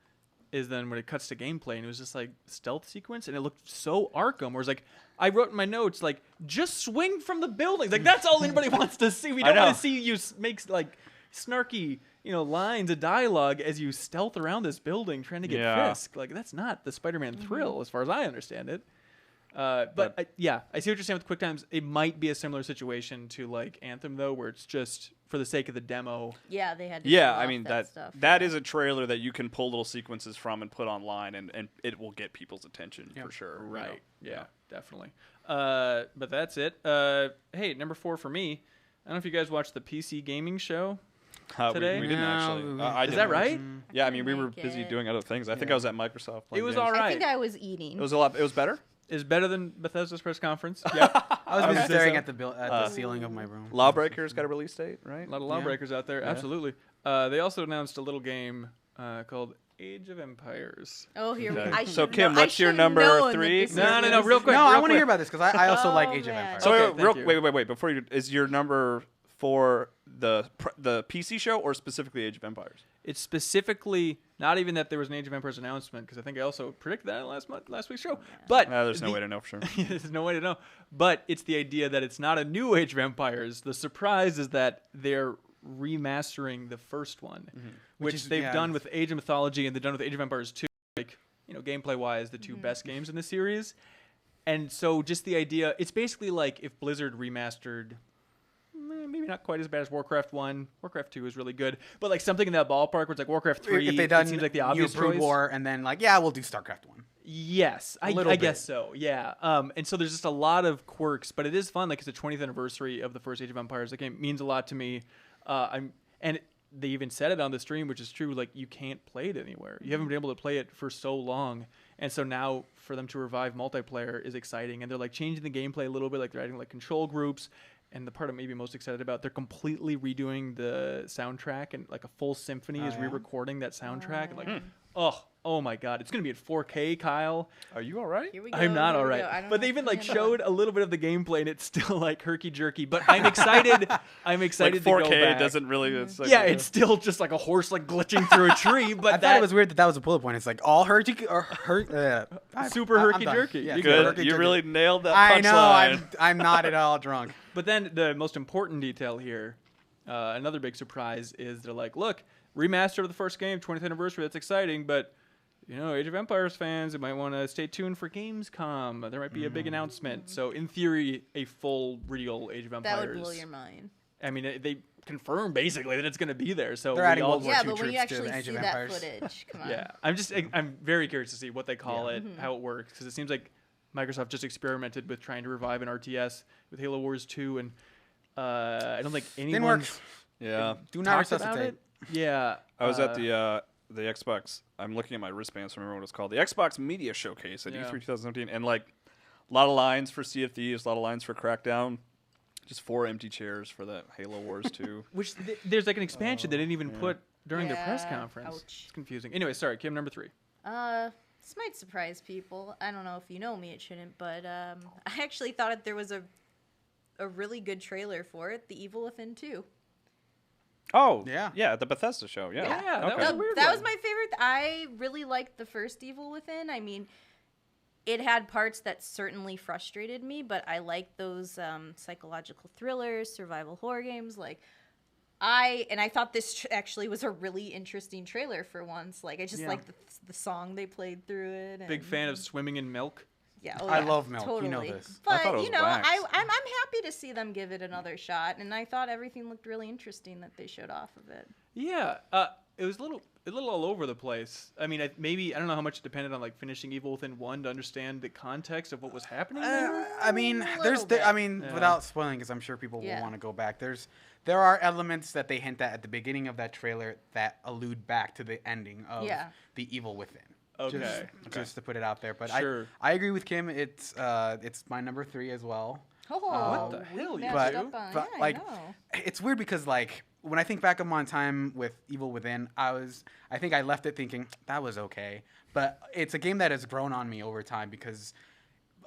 is then when it cuts to gameplay and it was just like stealth sequence and it looked so Arkham. Where it's like I wrote in my notes like just swing from the buildings. Like that's all anybody wants to see. We don't want to see you make like snarky lines of dialogue as you stealth around this building trying to get Fisk. Like that's not the Spider-Man thrill as far as I understand it. But I see what you're saying with quick times. It might be a similar situation to like Anthem though, where it's just for the sake of the demo. Yeah, they had to I mean that stuff. That is a trailer that you can pull little sequences from and put online, and it will get people's attention for sure. Right. Yeah, definitely. But that's it. Hey, number 4 for me. I don't know if you guys watched the PC gaming show today. We didn't actually. Is that right? Yeah, I mean we were busy doing other things. I think I was at Microsoft. It was all right. I think I was eating. It was a lot. It was better. Is better than Bethesda's press conference. Yeah, I was staring at the ceiling of my room. Lawbreakers got a release date, right? A lot of Lawbreakers out there. Yeah. Absolutely. They also announced a little game called Age of Empires. Oh, here we go. So Kim, what's your number 3? No, real quick. No, I want to hear about this because I also like Age of Empires. So okay, wait. Before you, is your number for the PC show or specifically Age of Empires? It's specifically not even that there was an Age of Empires announcement, because I think I also predicted that in last week's show. But there's no way to know for sure. There's no way to know. But it's the idea that it's not a new Age of Empires. The surprise is that they're remastering the first one, which they've done with Age of Mythology and they've done with Age of Empires 2. Like, gameplay-wise, the two best games in the series. And so just the idea, it's basically like if Blizzard remastered... maybe not quite as bad as Warcraft 1. Warcraft 2 is really good. But like something in that ballpark where it's like Warcraft 3, if they done, it seems like the obvious Brood choice. War, and then like, we'll do StarCraft 1. Yes, I guess so, yeah. And so there's just a lot of quirks, but it is fun. Like, it's the 20th anniversary of the first Age of Empires. The game means a lot to me. They even said it on the stream, which is true. Like, you can't play it anywhere. You haven't been able to play it for so long. And so now for them to revive multiplayer is exciting. And they're like changing the gameplay a little bit, like they're adding like control groups. And the part I'm maybe most excited about, they're completely redoing the soundtrack, and like a full symphony is re-recording that soundtrack. Like, oh my God, it's gonna be at 4K, Kyle. Are you all right? Here we go, I'm not all right. But they even like showed a little bit of the gameplay, and it's still like herky jerky. But I'm excited. I'm excited like 4K to go back. Doesn't really. It's like, it's still just like a horse like glitching through a tree. But I thought it was weird that was a bullet point. It's like all herky or super herky jerky. Yeah, good. You really nailed that. I know. Punchline. I'm not at all drunk. But then the most important detail here, another big surprise, is they're like, look, remaster of the first game, 20th anniversary. That's exciting, but Age of Empires fans, you might want to stay tuned for Gamescom. There might be a big announcement. So in theory, a full, real Age of Empires. That would blow your mind. I mean, they confirmed basically that it's going to be there. So they're adding World War II but when you troops to actually Age see of that Empires. footage, come on. Yeah, I'm very curious to see what they call it, how it works, because it seems like Microsoft just experimented with trying to revive an RTS with Halo Wars 2, and I don't think anyone. Do not resuscitate. Yeah, I was at the Xbox. I'm looking at my wristbands to remember what it's called. The Xbox Media Showcase at E3 2017, and like a lot of lines for Sea of Thieves, a lot of lines for Crackdown. Just 4 empty chairs for that Halo Wars 2. Which there's like an expansion they didn't even put during their press conference. Ouch. It's confusing. Anyway, sorry, Kim, number 3. This might surprise people. I don't know if you know me, it shouldn't, but I actually thought that there was a really good trailer for it, The Evil Within 2. Oh, yeah, the Bethesda show, Yeah, okay. that was a weird That one. was my favorite. I really liked the first Evil Within. I mean, it had parts that certainly frustrated me, but I like those psychological thrillers, survival horror games. Like, I thought this actually was a really interesting trailer for once. Like, I just like the song they played through it. And, Big fan of swimming in milk. Yeah, I love milk. Totally. You know this. But I thought it was wax. I'm happy to see them give it another shot, and I thought everything looked really interesting that they showed off of it. Yeah, it was a little all over the place. I mean, maybe I don't know how much it depended on like finishing Evil Within 1 to understand the context of what was happening there. I mean, without spoiling, because I'm sure people will want to go back. There are elements that they hint at the beginning of that trailer that allude back to the ending of the Evil Within. Okay. Just to put it out there, but sure. I agree with Kim. It's my number 3 as well. Oh, what the hell, but it's weird because like when I think back on my time with Evil Within, I think I left it thinking that was okay, but it's a game that has grown on me over time because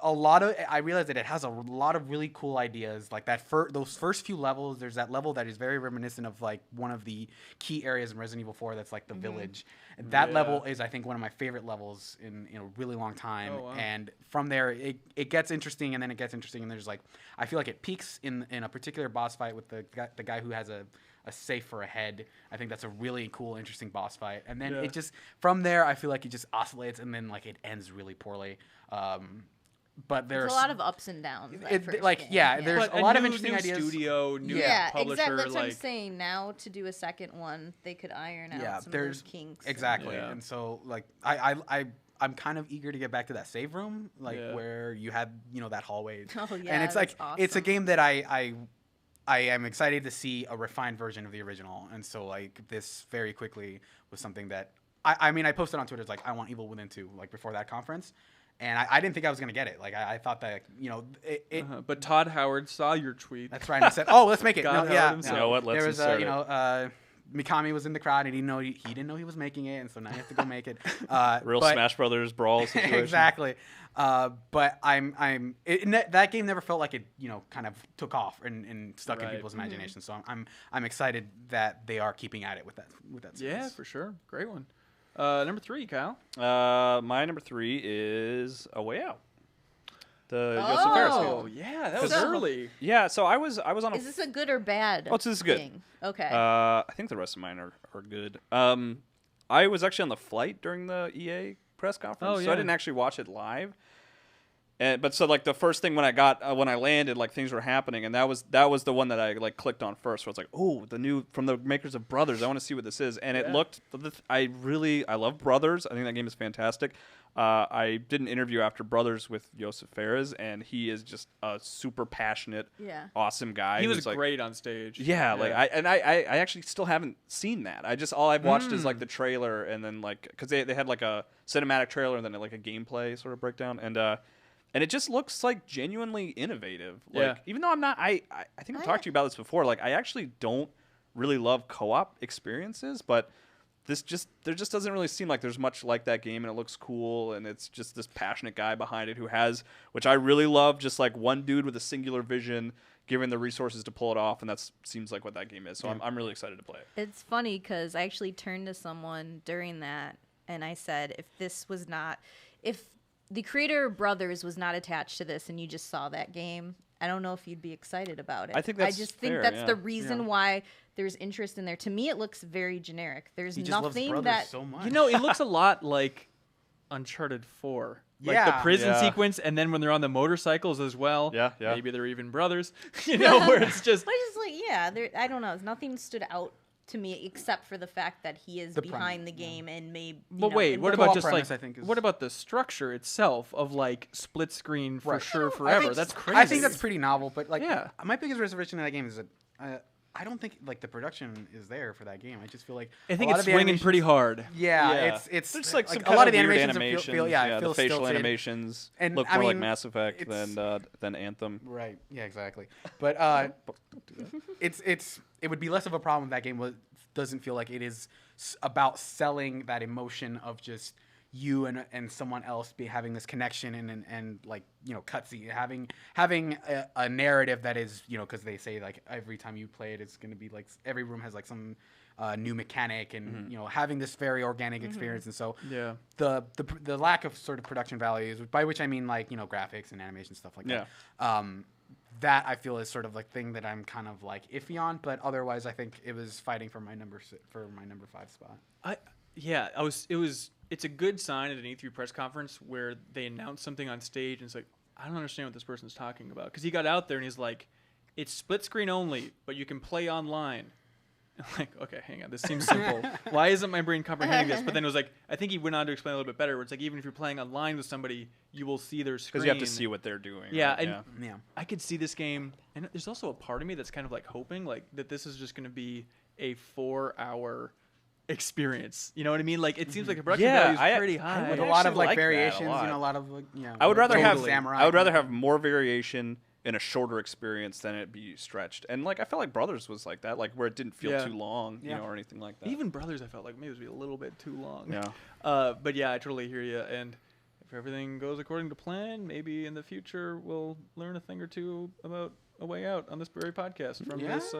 I realized that it has a lot of really cool ideas. Like those first few levels, there's that level that is very reminiscent of like one of the key areas in Resident Evil 4 that's like the village. And that level is, I think, one of my favorite levels in a really long time. Oh, wow. And from there, it gets interesting, and then it gets interesting, and there's like, I feel like it peaks in a particular boss fight with the guy who has a safe for a head. I think that's a really cool, interesting boss fight. And then it just, from there, I feel like it just oscillates, and then like it ends really poorly. But there's a lot of ups and downs. There's a lot of interesting ideas. Studio, new publisher, exactly. That's what I'm saying. Now to do a second one, they could iron out some of those kinks. Exactly, and so like I'm kind of eager to get back to that save room, like where you had that hallway. Oh yeah, and it's like awesome. It's a game that I am excited to see a refined version of the original, and so like this very quickly was something that I mean I posted on Twitter. It's like I want Evil Within 2 like before that conference. And I didn't think I was going to get it. Like, I thought that, But Todd Howard saw your tweet. That's right. And I said, oh, let's make it. You know what? Let's there was, Mikami was in the crowd, and he didn't know he was making it, and so now you have to go make it. Smash Brothers brawl situation. Exactly. But that game never felt like it, kind of took off and stuck in people's imagination. So I'm excited that they are keeping at it with that series. Yeah, for sure. Great one. Number 3, Kyle. My number 3 is A Way Out. The Joseph Fares game. Oh, yeah, that was early. Yeah, so I was on. Is this a good or bad? Oh, this is good. Thing? Okay. I think the rest of mine are good. I was actually on the flight during the EA press conference, so I didn't actually watch it live. But so like the first thing when I landed, like things were happening, and that was the one that I like clicked on first. So it's like, oh, the new from the makers of Brothers. I want to see what this is, and it looked. I love Brothers. I think that game is fantastic. I did an interview after Brothers with Joseph Fares, and he is just a super passionate, awesome guy. He was great on stage. Yeah, like I actually still haven't seen that. All I've watched is like the trailer, and then like because they had like a cinematic trailer and then like a gameplay sort of breakdown, and it just looks like genuinely innovative. Like even though I'm not, I think I've talked to you about this before. Like I actually don't really love co-op experiences, but there just doesn't really seem like there's much like that game, and it looks cool, and it's just this passionate guy behind it who has, which I really love, just like one dude with a singular vision, given the resources to pull it off, and that seems like what that game is. So I'm really excited to play it. It's funny because I actually turned to someone during that, and I said, if the creator of Brothers was not attached to this and you just saw that game, I don't know if you'd be excited about it. I think that's fair, the reason why there's interest in there. To me, it looks very generic. There's nothing that so much. It looks a lot like Uncharted 4. Like the prison sequence, and then when they're on the motorcycles as well. Yeah. Maybe they're even brothers. Where it's just. But it's like, I don't know. Nothing stood out to me except for the fact that he is behind the game and maybe. But wait, what about just premise, like? What about the structure itself of like split screen for sure forever? That's crazy. I think that's pretty novel, but like, my biggest reservation in that game is that I don't think like the production is there for that game. I just feel like I think it's swinging pretty hard. Yeah, it's there's like some a lot of the animations feel the facial stilted. animations And look more like Mass Effect than Anthem. Right. Yeah. Exactly. But it would be less of a problem if that game doesn't feel like it is about selling that emotion of just you and someone else having this connection and like cutscene having a narrative that is because they say like every time you play it it's going to be like every room has like some new mechanic and having this very organic experience, and so the lack of sort of production values, by which I mean like graphics and animation stuff like that. That I feel is sort of like thing that I'm kind of like iffy on, but otherwise I think it was fighting for my number 5 spot. It's a good sign at an E3 press conference where they announce something on stage and it's like, I don't understand what this person's talking about. Because he got out there and he's like, it's split screen only, but you can play online. Like, okay, hang on, this seems simple. Why isn't my brain comprehending this? But then it was like, I think he went on to explain a little bit better, where it's like, even if you're playing online with somebody, you will see their screen. Because you have to see what they're doing. Yeah, right? and I could see this game, and there's also a part of me that's kind of like hoping like that this is just going to be a 4-hour experience. You know what I mean? Like, it seems like the production value is pretty high. With a lot of like variations, a lot of I would rather have samurai. I would rather have more variation in a shorter experience than it be stretched. And like I felt like Brothers was like that, like where it didn't feel too long, you know, or anything like that. Even Brothers, I felt like maybe it was a little bit too long. Yeah. But yeah, I totally hear you. And if everything goes according to plan, maybe in the future we'll learn a thing or two about A Way Out on this very podcast from this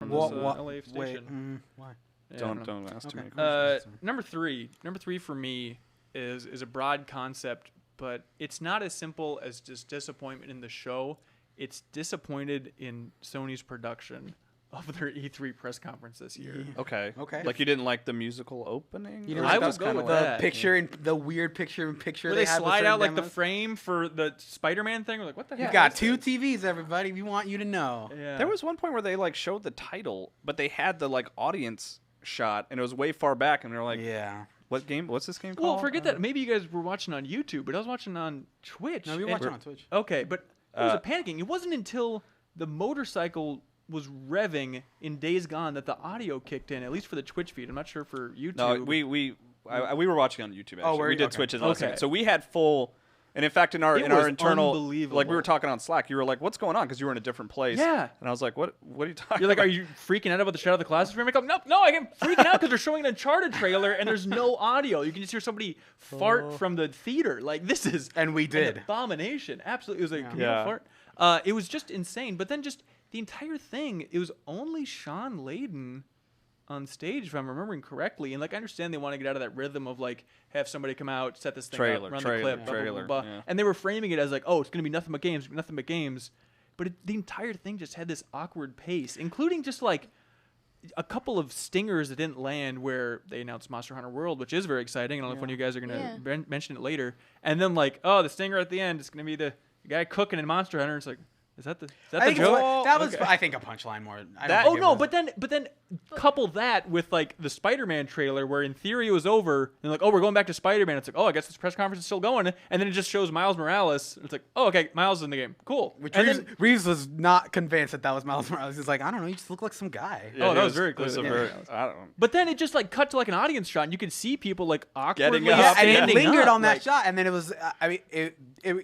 LA station. Why? Yeah, don't ask too many questions. Number three for me is a broad concept, but it's not as simple as just disappointment in the show. It's disappointed in Sony's production of their E3 press conference this year. Okay. Okay. Like you didn't like the musical opening? You know, I would go with that. The weird picture-in-picture. Where they slide out like the frame for the Spider-Man thing. We're like, what the heck? You got two TVs, everybody. We want you to know. Yeah. There was one point where they like showed the title, but they had the like audience shot, and it was way far back, and they're like, yeah. What's this game called? Well, forget that. Maybe you guys were watching on YouTube, but I was watching on Twitch. No, we were watching on Twitch. Okay, but it was a panicking. It wasn't until the motorcycle was revving in Days Gone that the audio kicked in, at least for the Twitch feed. I'm not sure for YouTube. No, we were watching on YouTube. Actually. We did Twitch as well. Okay. So we had full. And in fact, in our internal, unbelievable. like we were talking on Slack, you were like, "What's going on?" Because you were in a different place. Yeah. And I was like, "What are you talking?" You're like, about? are you freaking out about the Shadow of the Colossus remake? No, I'm freaking out because they're showing an Uncharted trailer and there's no audio. You can just hear somebody fart from the theater. Like, this is And we did. an abomination. Absolutely, it was a communal fart. It was just insane. But then just the entire thing, it was only Sean Layden on stage, if I'm remembering correctly. And like, I understand they want to get out of that rhythm of like have somebody come out, set this thing up, run the clip, blah, blah, blah. Yeah. And they were framing it as like, oh, it's going to be nothing but games. But the entire thing just had this awkward pace, including just like a couple of stingers that didn't land where they announced Monster Hunter World, which is very exciting. I don't know if one of you guys are going to mention it later. And then like, oh, the stinger at the end is going to be the guy cooking in Monster Hunter. It's like, is that the joke? That was, I think, a punchline more. But then couple that with like the Spider-Man trailer, where in theory it was over, and like, oh, we're going back to Spider-Man. It's like, oh, I guess this press conference is still going, and then it just shows Miles Morales. It's like, oh, okay, Miles is in the game, cool. Which Reeves was not convinced that was Miles Morales. He's like, I don't know, you just look like some guy. Yeah, that was very clear. I don't know. But then it just like cut to like an audience shot, and you could see people like awkwardly Getting up. and it lingered up, on that like, shot, and then it was. I mean,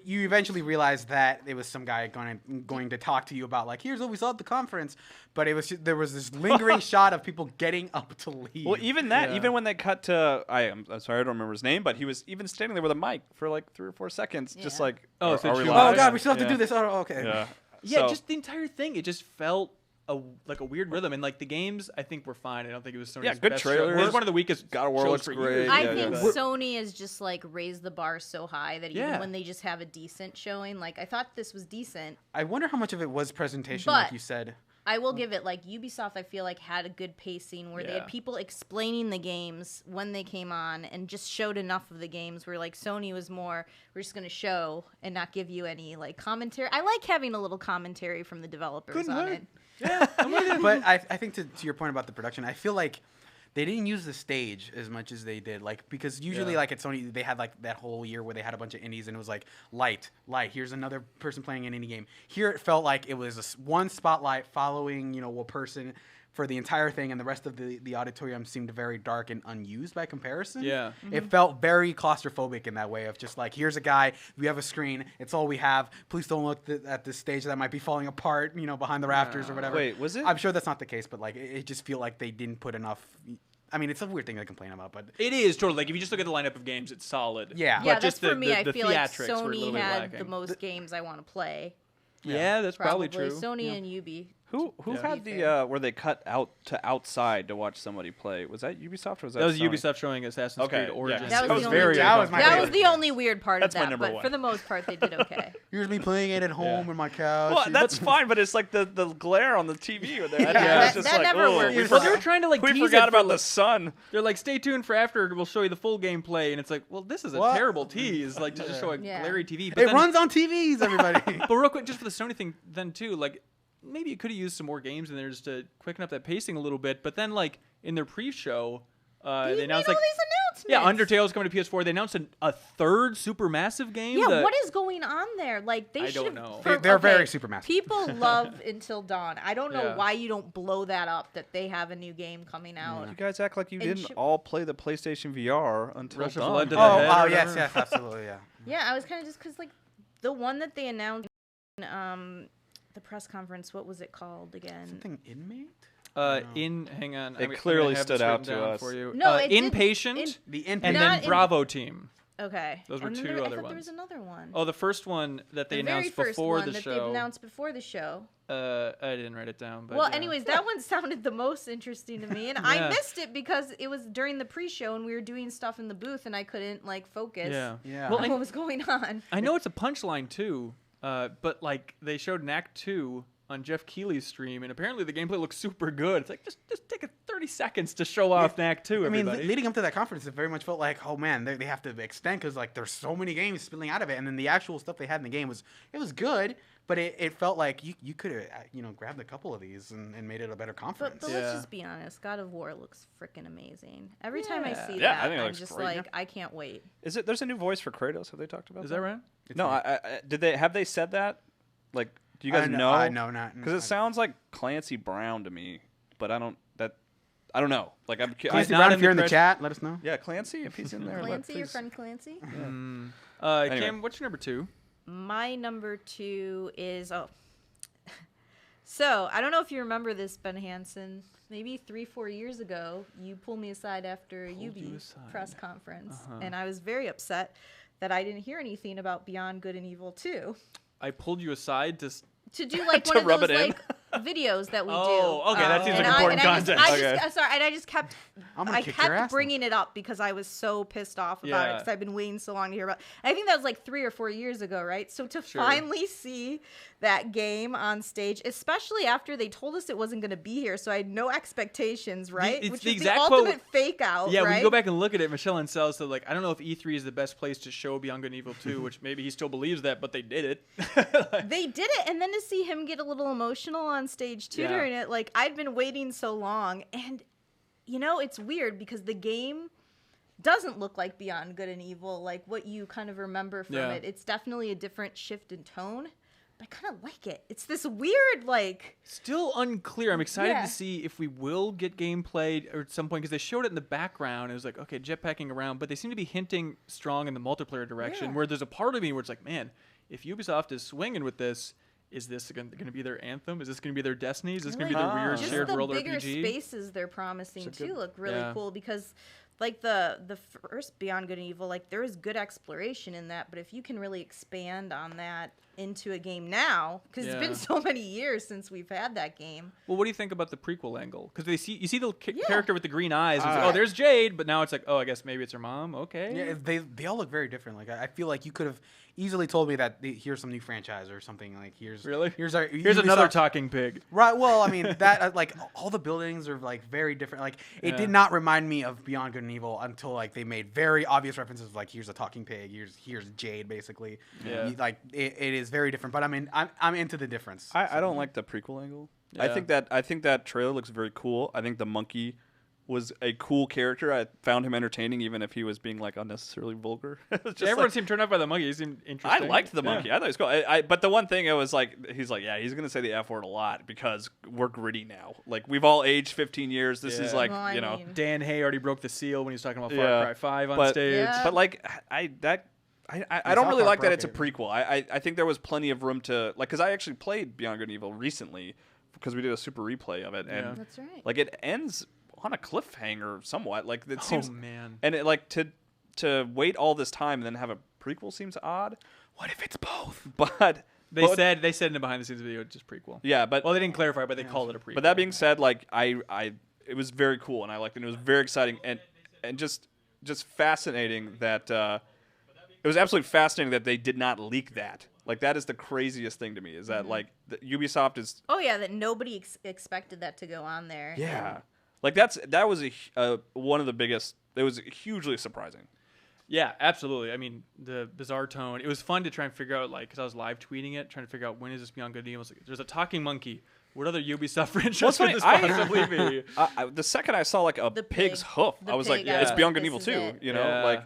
you eventually realized that it was some guy going to talk to you about like, here's what we saw at the conference, but it was there was this lingering shot of people getting up to leave. Well, even that, even when they cut to, I'm sorry, I don't remember his name, but he was even standing there with a mic for like 3 or 4 seconds, just like, oh, are we oh live? God, we still have to do this. Oh, okay. Yeah, just the entire thing. It just felt like a weird rhythm, and like the games, I think were fine. I don't think it was Sony's good best trailers. show. It was one of the weakest. God of War looks great. I think Sony has just like raised the bar so high that even Yeah. when they just have a decent showing, like I thought this was decent. I wonder how much of it was presentation, But like you said. I will give it like Ubisoft. I feel like had a good pacing where they had people explaining the games when they came on and just showed enough of the games. Where like Sony was more, we're just going to show and not give you any like commentary. I like having a little commentary from the developers on it. Yeah, But I think to your point about the production, I feel like they didn't use the stage as much as they did, like, because usually like at Sony they had like that whole year where they had a bunch of indies and it was like light, here's another person playing an indie game. Here it felt like it was one spotlight following a person for the entire thing, and the rest of the auditorium seemed very dark and unused by comparison. Yeah. It felt very claustrophobic in that way of just like, here's a guy, we have a screen, it's all we have. Please don't look at this stage that might be falling apart, behind the rafters or whatever. Wait, was it? I'm sure that's not the case, but like it just feel like they didn't put enough. I mean, it's a weird thing to complain about, but it is totally like if you just look at the lineup of games, it's solid. Yeah. But Yeah, that's just for me. I the feel like theatrics were a little Sony bit had lacking. the most games I want to play. Yeah, that's probably true. Sony and Ubi. Who had the where they cut out to outside to watch somebody play? Was that Ubisoft or was that? That was Sony? Ubisoft showing Assassin's Creed Origins. That was the only weird part That's of my that, number but one. for the most part, they did okay. here's me playing it at home on my couch. Well, that's fine, but it's like the glare on the TV. With that, that just like, never worked. Well, they were trying to like we tease forgot it for, about like, the sun. They're like, stay tuned for after. We'll show you the full gameplay, and it's like, well, this is a terrible tease, like to just show a glary TV. But it then, runs on TVs, everybody. But real quick, just for the Sony thing, then too, like. maybe it could have used some more games in there just to quicken up that pacing a little bit. But then, like, in their pre-show, they announced, like, yeah, Undertale's coming to PS4. They announced a third Supermassive game. Yeah, what is going on there? Like, they should have... I don't know. They're very Supermassive. People love Until Dawn. I don't know why you don't blow that up, that they have a new game coming out. You guys act like you didn't all play the PlayStation VR Until Dawn. Yes, absolutely, yeah. Yeah, I was kind of just... Because, like, the one that they announced the press conference, what was it called again? Something Inmate? Hang on. It clearly stood out to us. For you. No, Inpatient, and then Bravo Team. Okay. Those were two other ones. There was another one. Oh, the first one that they announced before the show. They announced before the show. I didn't write it down. But well, anyways, that one sounded the most interesting to me, and I missed it because it was during the pre-show and we were doing stuff in the booth, and I couldn't like focus. Yeah. Well, what was going on? I know it's a punchline too, but like they showed an Act 2 on Jeff Keighley's stream, and apparently the gameplay looks super good. It's like just take a 30 seconds to show off Act 2. Everybody. I mean, leading up to that conference, it very much felt like, oh man, they have to extend because like there's so many games spilling out of it, and then the actual stuff they had in the game was good, but it felt like you could have grabbed a couple of these and made it a better conference. But let's just be honest, God of War looks freaking amazing. Every time I see that, I think I'm just great. like, I can't wait. Is it? There's a new voice for Kratos. Have they talked about? Is that right? No, have they said that? Like, do you guys know? No, not because it sounds like Clancy Brown to me, but I don't know. Like Clancy Brown, if you're in the chat, let us know. Yeah, Clancy, if he's in there. Clancy, your friend Clancy. Anyway. Kim, what's your number 2? My number 2 is So I don't know if you remember this, Ben Hanson. Maybe 3-4 years ago, you pulled me aside after a Ubi press conference, and I was very upset that I didn't hear anything about Beyond Good and Evil 2. I pulled you aside to do like one of those like videos that we do. Oh, okay, that seems like important content. I just kept bringing it up because I was so pissed off about it because I've been waiting so long to hear about it. I think that was like 3 or 4 years ago, right? So to finally see that game on stage, especially after they told us it wasn't going to be here, so I had no expectations, right? It's which the is exact the ultimate fake out, yeah, right? when you go back and look at it, Michelle Ancel said, like, I don't know if E3 is the best place to show Beyond Good and Evil 2, which maybe he still believes that, but they did it. They did it, and then to see him get a little emotional on stage too during it, like, I'd been waiting so long, and it's weird because the game doesn't look like Beyond Good and Evil, like what you kind of remember from it. It's definitely a different shift in tone, but I kind of like it. It's this weird, like... Still unclear. I'm excited to see if we will get gameplay at some point, because they showed it in the background. It was like, okay, jetpacking around, but they seem to be hinting strong in the multiplayer direction, where there's a part of me where it's like, man, if Ubisoft is swinging with this, is this going to be their Anthem? Is this going to be their Destiny? Is this going to be their weird shared world RPG? Just the bigger spaces they're promising too look really cool, because like the first Beyond Good and Evil, like there is good exploration in that, but if you can really expand on that into a game now, because it's been so many years since we've had that game. Well, what do you think about the prequel angle? Because you see the character with the green eyes. And it's like, there's Jade, but now it's like, I guess maybe it's her mom. Okay. Yeah, they all look very different. Like I feel like you could have easily told me that here's some new franchise or something. Like here's another talking pig. Right. Well, I mean that like all the buildings are like very different. Like it did not remind me of Beyond Good and Evil until like they made very obvious references. Like here's a talking pig. Here's Jade basically. Yeah. Like it is very different. But I mean I'm into the difference. I don't like the prequel angle. Yeah. I think that trailer looks very cool. I think the monkey was a cool character. I found him entertaining, even if he was being like unnecessarily vulgar. Everyone seemed turned off by the monkey. He seemed interesting. I liked the monkey. I thought it was cool. But the one thing, it was like, he's gonna say the F word a lot because we're gritty now. Like we've all aged 15 years. This is like, Dan Hay already broke the seal when he was talking about Far Cry 5 on stage. Yeah. But like I don't really like that it's a prequel. I think there was plenty of room to like, because I actually played Beyond Good and Evil recently because we did a super replay of it, and that's right. Like it ends on a cliffhanger somewhat. Like it seems, man. And it like to wait all this time and then have a prequel seems odd. What if it's both? But they said in the behind the scenes video it's just prequel. Yeah, but they didn't clarify, but they called it a prequel. But that being said, like it was very cool and I liked it. And it was very exciting and just fascinating that it was absolutely fascinating that they did not leak that. Like that is the craziest thing to me, is that like Ubisoft is that nobody expected that to go on there. Yeah. Like that was one of the biggest. It was hugely surprising. Yeah, absolutely. I mean, the bizarre tone. It was fun to try and figure out, like, because I was live tweeting it, trying to figure out when is this Beyond Good and Evil. Like, there's a talking monkey. What other Ubisoft franchise could this possibly be? The second I saw like a pig's hoof, I was like, it's Beyond Good and Evil 2. You know,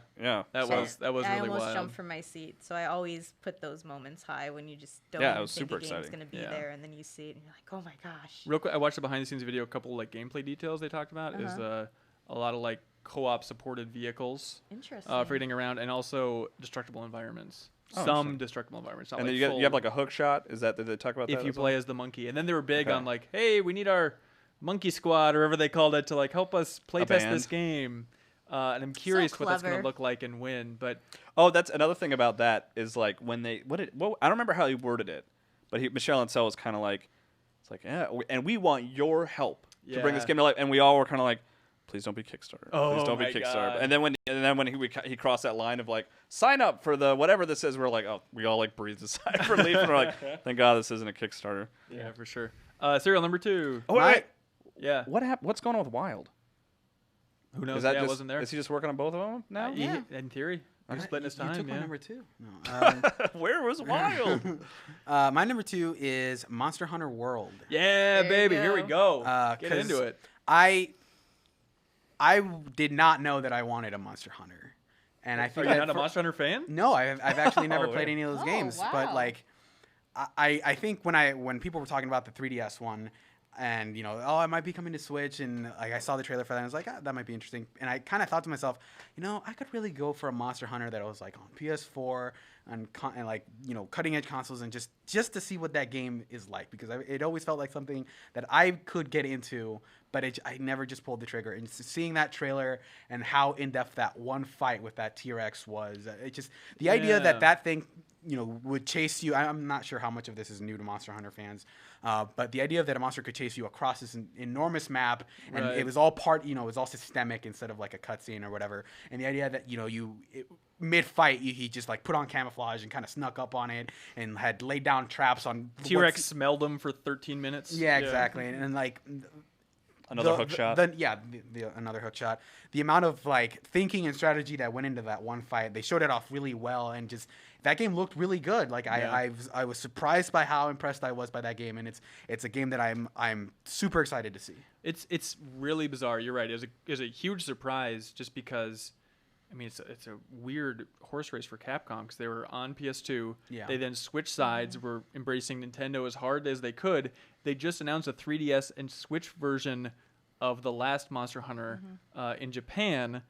that was really I wild. almost jumped from my seat. So I always put those moments high when you just don't think the game's going to be there, and then you see it and you're like, oh my gosh. Real quick, I watched the behind the scenes video. A couple like gameplay details they talked about is a lot of like co-op supported vehicles. Interesting. For getting around, and also destructible environments. Destructible environments. And then you have like a hook shot. Is that, did they talk about that? If you play as the monkey. And then they were big on like, hey, we need our monkey squad or whatever they called it to like help us playtest this game. And I'm curious what that's going to look like and when. But that's another thing about that is like when they I don't remember how he worded it, but Michel Ancel was kind of like, it's like, yeah, and we want your help to bring this game to life. And we all were kind of like, please don't be Kickstarter. Please don't be Kickstarter. God. And then when he crossed that line of like, sign up for the whatever this is, we're like, oh, we all like breathed a sigh of relief, and we're like, thank God this isn't a Kickstarter. Yeah, for sure. Serial number 2. Oh wait. Yeah. What happened? What's going on with Wild? Who knows? I wasn't there. Is he just working on both of them now? Yeah. In theory. He's splitting his time. You took my number 2. No, where was Wild? My number 2 is Monster Hunter World. Yeah, baby. Here we go. Get into it. I did not know that I wanted a Monster Hunter, and I think are you not a Monster Hunter fan? No, I've actually never played any of those games. Wow. But like, I think when people were talking about the 3DS one, and it might be coming to Switch, and like I saw the trailer for that, and I was like, that might be interesting. And I kind of thought to myself, I could really go for a Monster Hunter that was like on PS4 and like cutting edge consoles, and just to see what that game is like, because it always felt like something that I could get into. But I never just pulled the trigger. And seeing that trailer and how in-depth that one fight with that T-Rex was, the idea that thing, would chase you. I'm not sure how much of this is new to Monster Hunter fans, but the idea that a monster could chase you across this enormous map, and it was all it was all systemic instead of like a cutscene or whatever. And the idea that, mid-fight, he just like put on camouflage and kind of snuck up on it and had laid down traps on T-Rex smelled him for 13 minutes. Yeah, exactly. And like... Another hook shot. Another hook shot. The amount of like thinking and strategy that went into that one fight, they showed it off really well, and just that game looked really good. Like I was surprised by how impressed I was by that game, and it's a game that I'm super excited to see. It's really bizarre. You're right. It was a huge surprise just because. I mean, it's a weird horse race for Capcom because they were on PS2. Yeah. They then switched sides, were embracing Nintendo as hard as they could. They just announced a 3DS and Switch version of the last Monster Hunter in Japan,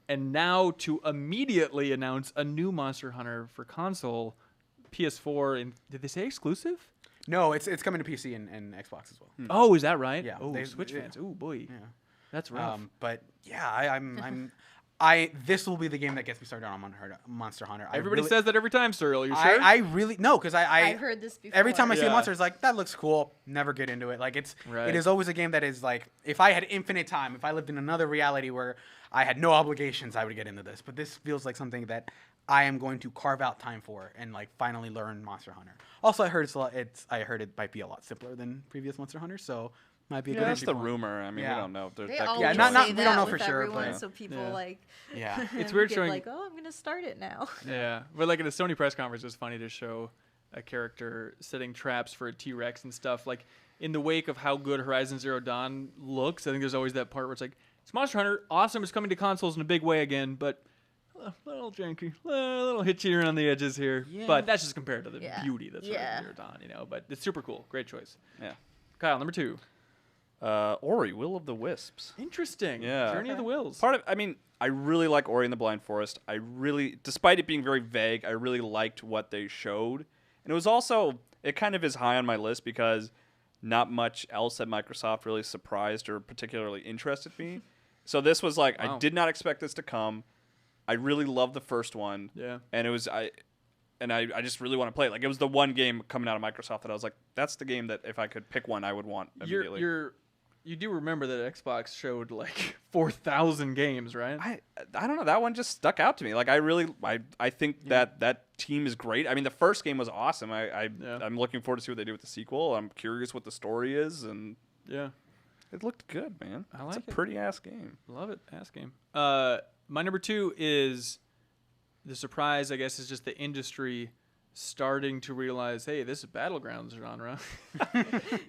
and now to immediately announce a new Monster Hunter for console, PS4, and did they say exclusive? No, it's coming to PC and Xbox as well. Oh, is that right? Yeah. Oh, Switch fans. Oh boy. Yeah. That's rough. But yeah, I'm. This will be the game that gets me started on Monster Hunter. Everybody says that every time, Suriel. You sure? I really no, because I've heard this before. Every time I see a monster, it's like that looks cool. Never get into it. Like it is always a game that is like, if I had infinite time, if I lived in another reality where I had no obligations, I would get into this. But this feels like something that I am going to carve out time for and like finally learn Monster Hunter. Also, I heard it might be a lot simpler than previous Monster Hunters, so. Might be a good that's the rumor. I mean, we don't know if there's we don't know for sure. So people it's weird showing like, oh, I'm gonna start it now. Yeah, but like at a Sony press conference, it was funny to show a character setting traps for a T-Rex and stuff. Like in the wake of how good Horizon Zero Dawn looks, I think there's always that part where it's like, it's Monster Hunter, awesome, it's coming to consoles in a big way again, but a little janky, a little hitchy around the edges here. Yeah. But that's just compared to the beauty that's Horizon Zero Dawn, But it's super cool, great choice. Yeah. Kyle, number 2. Ori, Will of the Wisps. Interesting. Yeah. Journey of the Wills. I really like Ori and the Blind Forest. Despite it being very vague, I really liked what they showed. And it was also, it kind of is high on my list because not much else at Microsoft really surprised or particularly interested me. So this was like, I did not expect this to come. I really loved the first one. Yeah. And it was, I just really want to play it. Like, it was the one game coming out of Microsoft that I was like, that's the game that if I could pick one, I would want immediately. You do remember that Xbox showed like 4,000 games, right? I don't know. That one just stuck out to me. Like, I think that team is great. I mean, the first game was awesome. I'm looking forward to see what they do with the sequel. I'm curious what the story is, and it looked good, man. It's a pretty ass game. Love it, ass game. My number 2 is the surprise, I guess, is just the industry starting to realize, hey, this Battlegrounds genre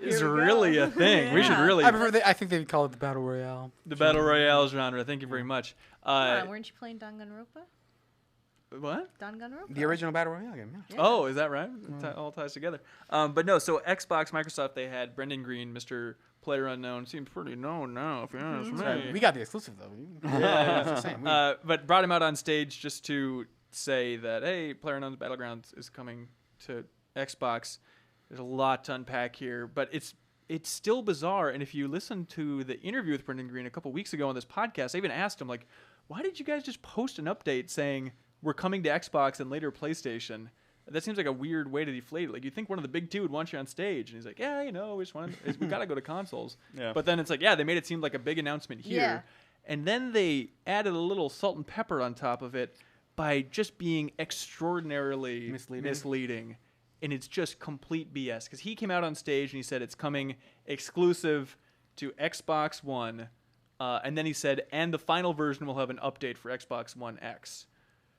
is really a thing. Yeah. We should really. I think they'd call it the Battle Royale. The Battle Royale genre. Thank you very much. Weren't you playing Danganronpa? What? Danganronpa. The original Battle Royale game, yeah. Oh, is that right? It all ties together. But no, so Xbox, Microsoft, they had Brendan Green, Mr. PlayerUnknown. Seems pretty known now, if you ask me. We got the exclusive, though. Yeah. But brought him out on stage just to say that, hey, PlayerUnknown's Battlegrounds is coming to Xbox. There's a lot to unpack here, but it's still bizarre. And if you listen to the interview with Brendan Green a couple weeks ago on this podcast, I even asked him, like, why did you guys just post an update saying we're coming to Xbox and later PlayStation? That seems like a weird way to deflate it. Like, you think one of the big two would want you on stage, and he's like, yeah, we got to go to consoles. Yeah. But then it's like, yeah, they made it seem like a big announcement here. Yeah. And then they added a little salt and pepper on top of it by just being extraordinarily misleading. And it's just complete BS. Because he came out on stage and he said it's coming exclusive to Xbox One. And then he said, and the final version will have an update for Xbox One X.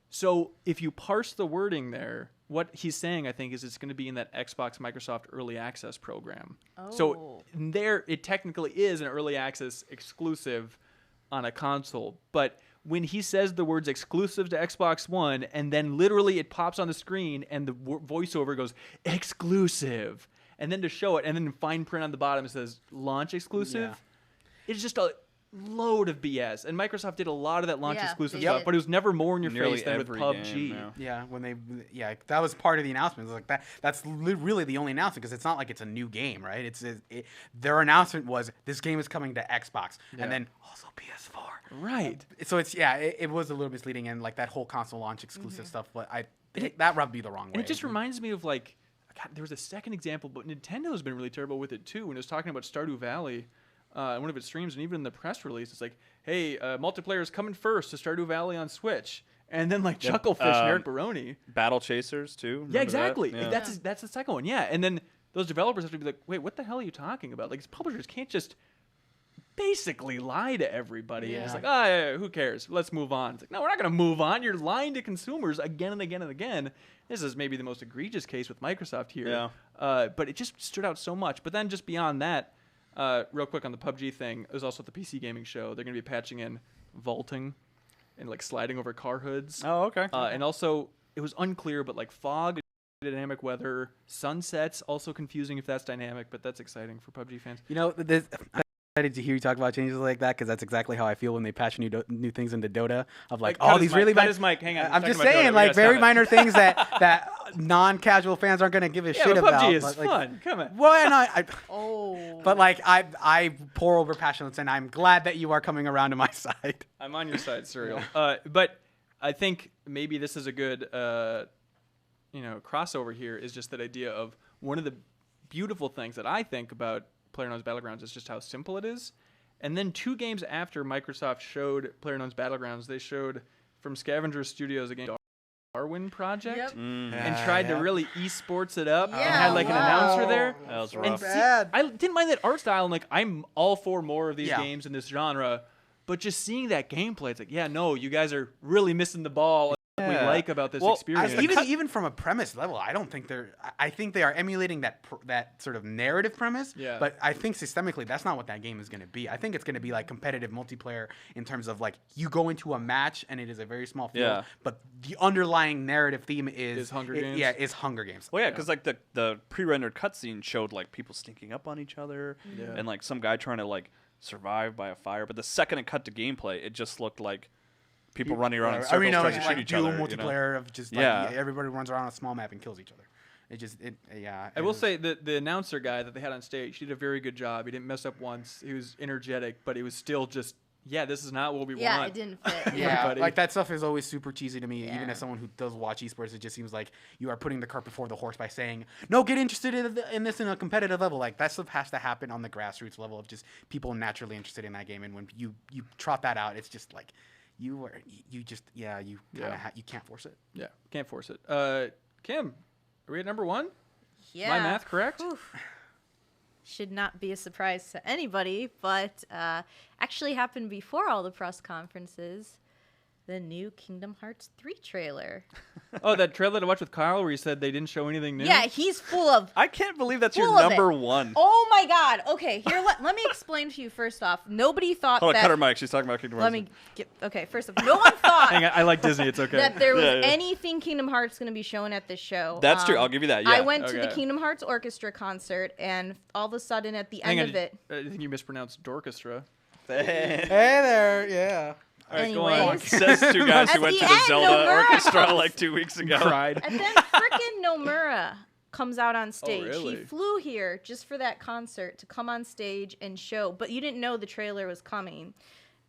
So if you parse the wording there, what he's saying, I think, is it's going to be in that Xbox Microsoft Early Access program. Oh. So there, it technically is an Early Access exclusive on a console. But when he says the words exclusive to Xbox One, and then literally it pops on the screen, and the voiceover goes, exclusive, and then to show it, and then in fine print on the bottom it says launch exclusive, it's just a load of BS. And Microsoft did a lot of that launch exclusive stuff, but it was never more in your face than with PUBG. Game, that was part of the announcement. It was like that's really the only announcement, because it's not like it's a new game, right? Their announcement was this game is coming to Xbox, and then also PS4. Right. So it was a little misleading, and like that whole console launch exclusive stuff, but that rubbed me the wrong way. And it just reminds me of, like, God, there was a second example, but Nintendo's been really terrible with it too. When it was talking about Stardew Valley, one of its streams, and even in the press release, it's like, hey, multiplayer is coming first to Stardew Valley on Switch. And then, like, Chucklefish and Eric Baroni. Battle Chasers, too. Remember exactly. That? Yeah. That's the second one, yeah. And then those developers have to be like, wait, what the hell are you talking about? Like, publishers can't just basically lie to everybody. Yeah. It's like, who cares? Let's move on. It's like, no, we're not going to move on. You're lying to consumers again and again and again. This is maybe the most egregious case with Microsoft here. Yeah. But it just stood out so much. But then just beyond that, real quick on the PUBG thing, it was also at the PC gaming show. They're going to be patching in vaulting and, like, sliding over car hoods. Oh, okay. And also, it was unclear, but, like, fog, dynamic weather, sunsets, also confusing if that's dynamic, but that's exciting for PUBG fans. You know, I'm excited to hear you talk about changes like that, because that's exactly how I feel when they patch new things into Dota. Of like, all these really bad. Hang on. I'm just saying, like, very minor things that non-casual fans aren't gonna give a shit about. PUBG is fun. Come on. Well, and but like I pour over passionate, and I'm glad that you are coming around to my side. I'm on your side, Suriel. But I think maybe this is a good crossover here, is just that idea of one of the beautiful things that I think about PlayerUnknown's Battlegrounds is just how simple it is. And then 2 games after Microsoft showed PlayerUnknown's Battlegrounds, they showed from Scavenger Studios a game called Darwin Project, and tried to really esports it up, and had like an announcer there. That was rough. I didn't mind that art style, and like I'm all for more of these games in this genre, but just seeing that gameplay, it's like, you guys are really missing the ball. We like about this experience. Even from a premise level, I think they are emulating that sort of narrative premise. Yeah. But I think systemically, that's not what that game is going to be. I think it's going to be like competitive multiplayer in terms of, like, you go into a match and it is a very small field, but the underlying narrative theme is Hunger Games. Yeah, is Hunger Games. Well, because like the pre-rendered cutscene showed like people sneaking up on each other, and like some guy trying to like survive by a fire. But the second it cut to gameplay, it just looked like people running around in circles trying to shoot each other. Multiplayer of just like everybody runs around a small map and kills each other. I will say that the announcer guy that they had on stage, he did a very good job. He didn't mess up once. He was energetic, but he was still just, this is not what we want. Yeah, it didn't fit. Like that stuff is always super cheesy to me. Even as someone who does watch esports, it just seems like you are putting the cart before the horse by saying, no, get interested in this in a competitive level. Like, that stuff has to happen on the grassroots level of just people naturally interested in that game. And when you trot that out, it's just like, you can't force it. Yeah, can't force it. Kim, are we at number 1? Yeah. My math correct? Oof. Should not be a surprise to anybody, but actually happened before all the press conferences. the new Kingdom Hearts 3 trailer. Oh, that trailer to watch with Kyle where he said they didn't show anything new? Yeah, he's full of... I can't believe that's full your of number it. one. Oh my god. Okay, here, let me explain to you first off. Nobody thought Hold that... on, cut her mic. She's talking about Kingdom Hearts. Okay, first off, no one thought... Hang on, I like Disney. It's okay. that there was anything Kingdom Hearts going to be shown at this show. That's true. I'll give you that. Yeah. I went to the Kingdom Hearts Orchestra concert, and all of a sudden, at the end of it... I think you mispronounced Dorchestra. Hey there, yeah. All right, Anyways. go on. Says two guys who went to the Zelda Orchestra like 2 weeks ago. Cried. And then frickin' Nomura comes out on stage. really? He flew here just for that concert to come on stage and show, but you didn't know the trailer was coming.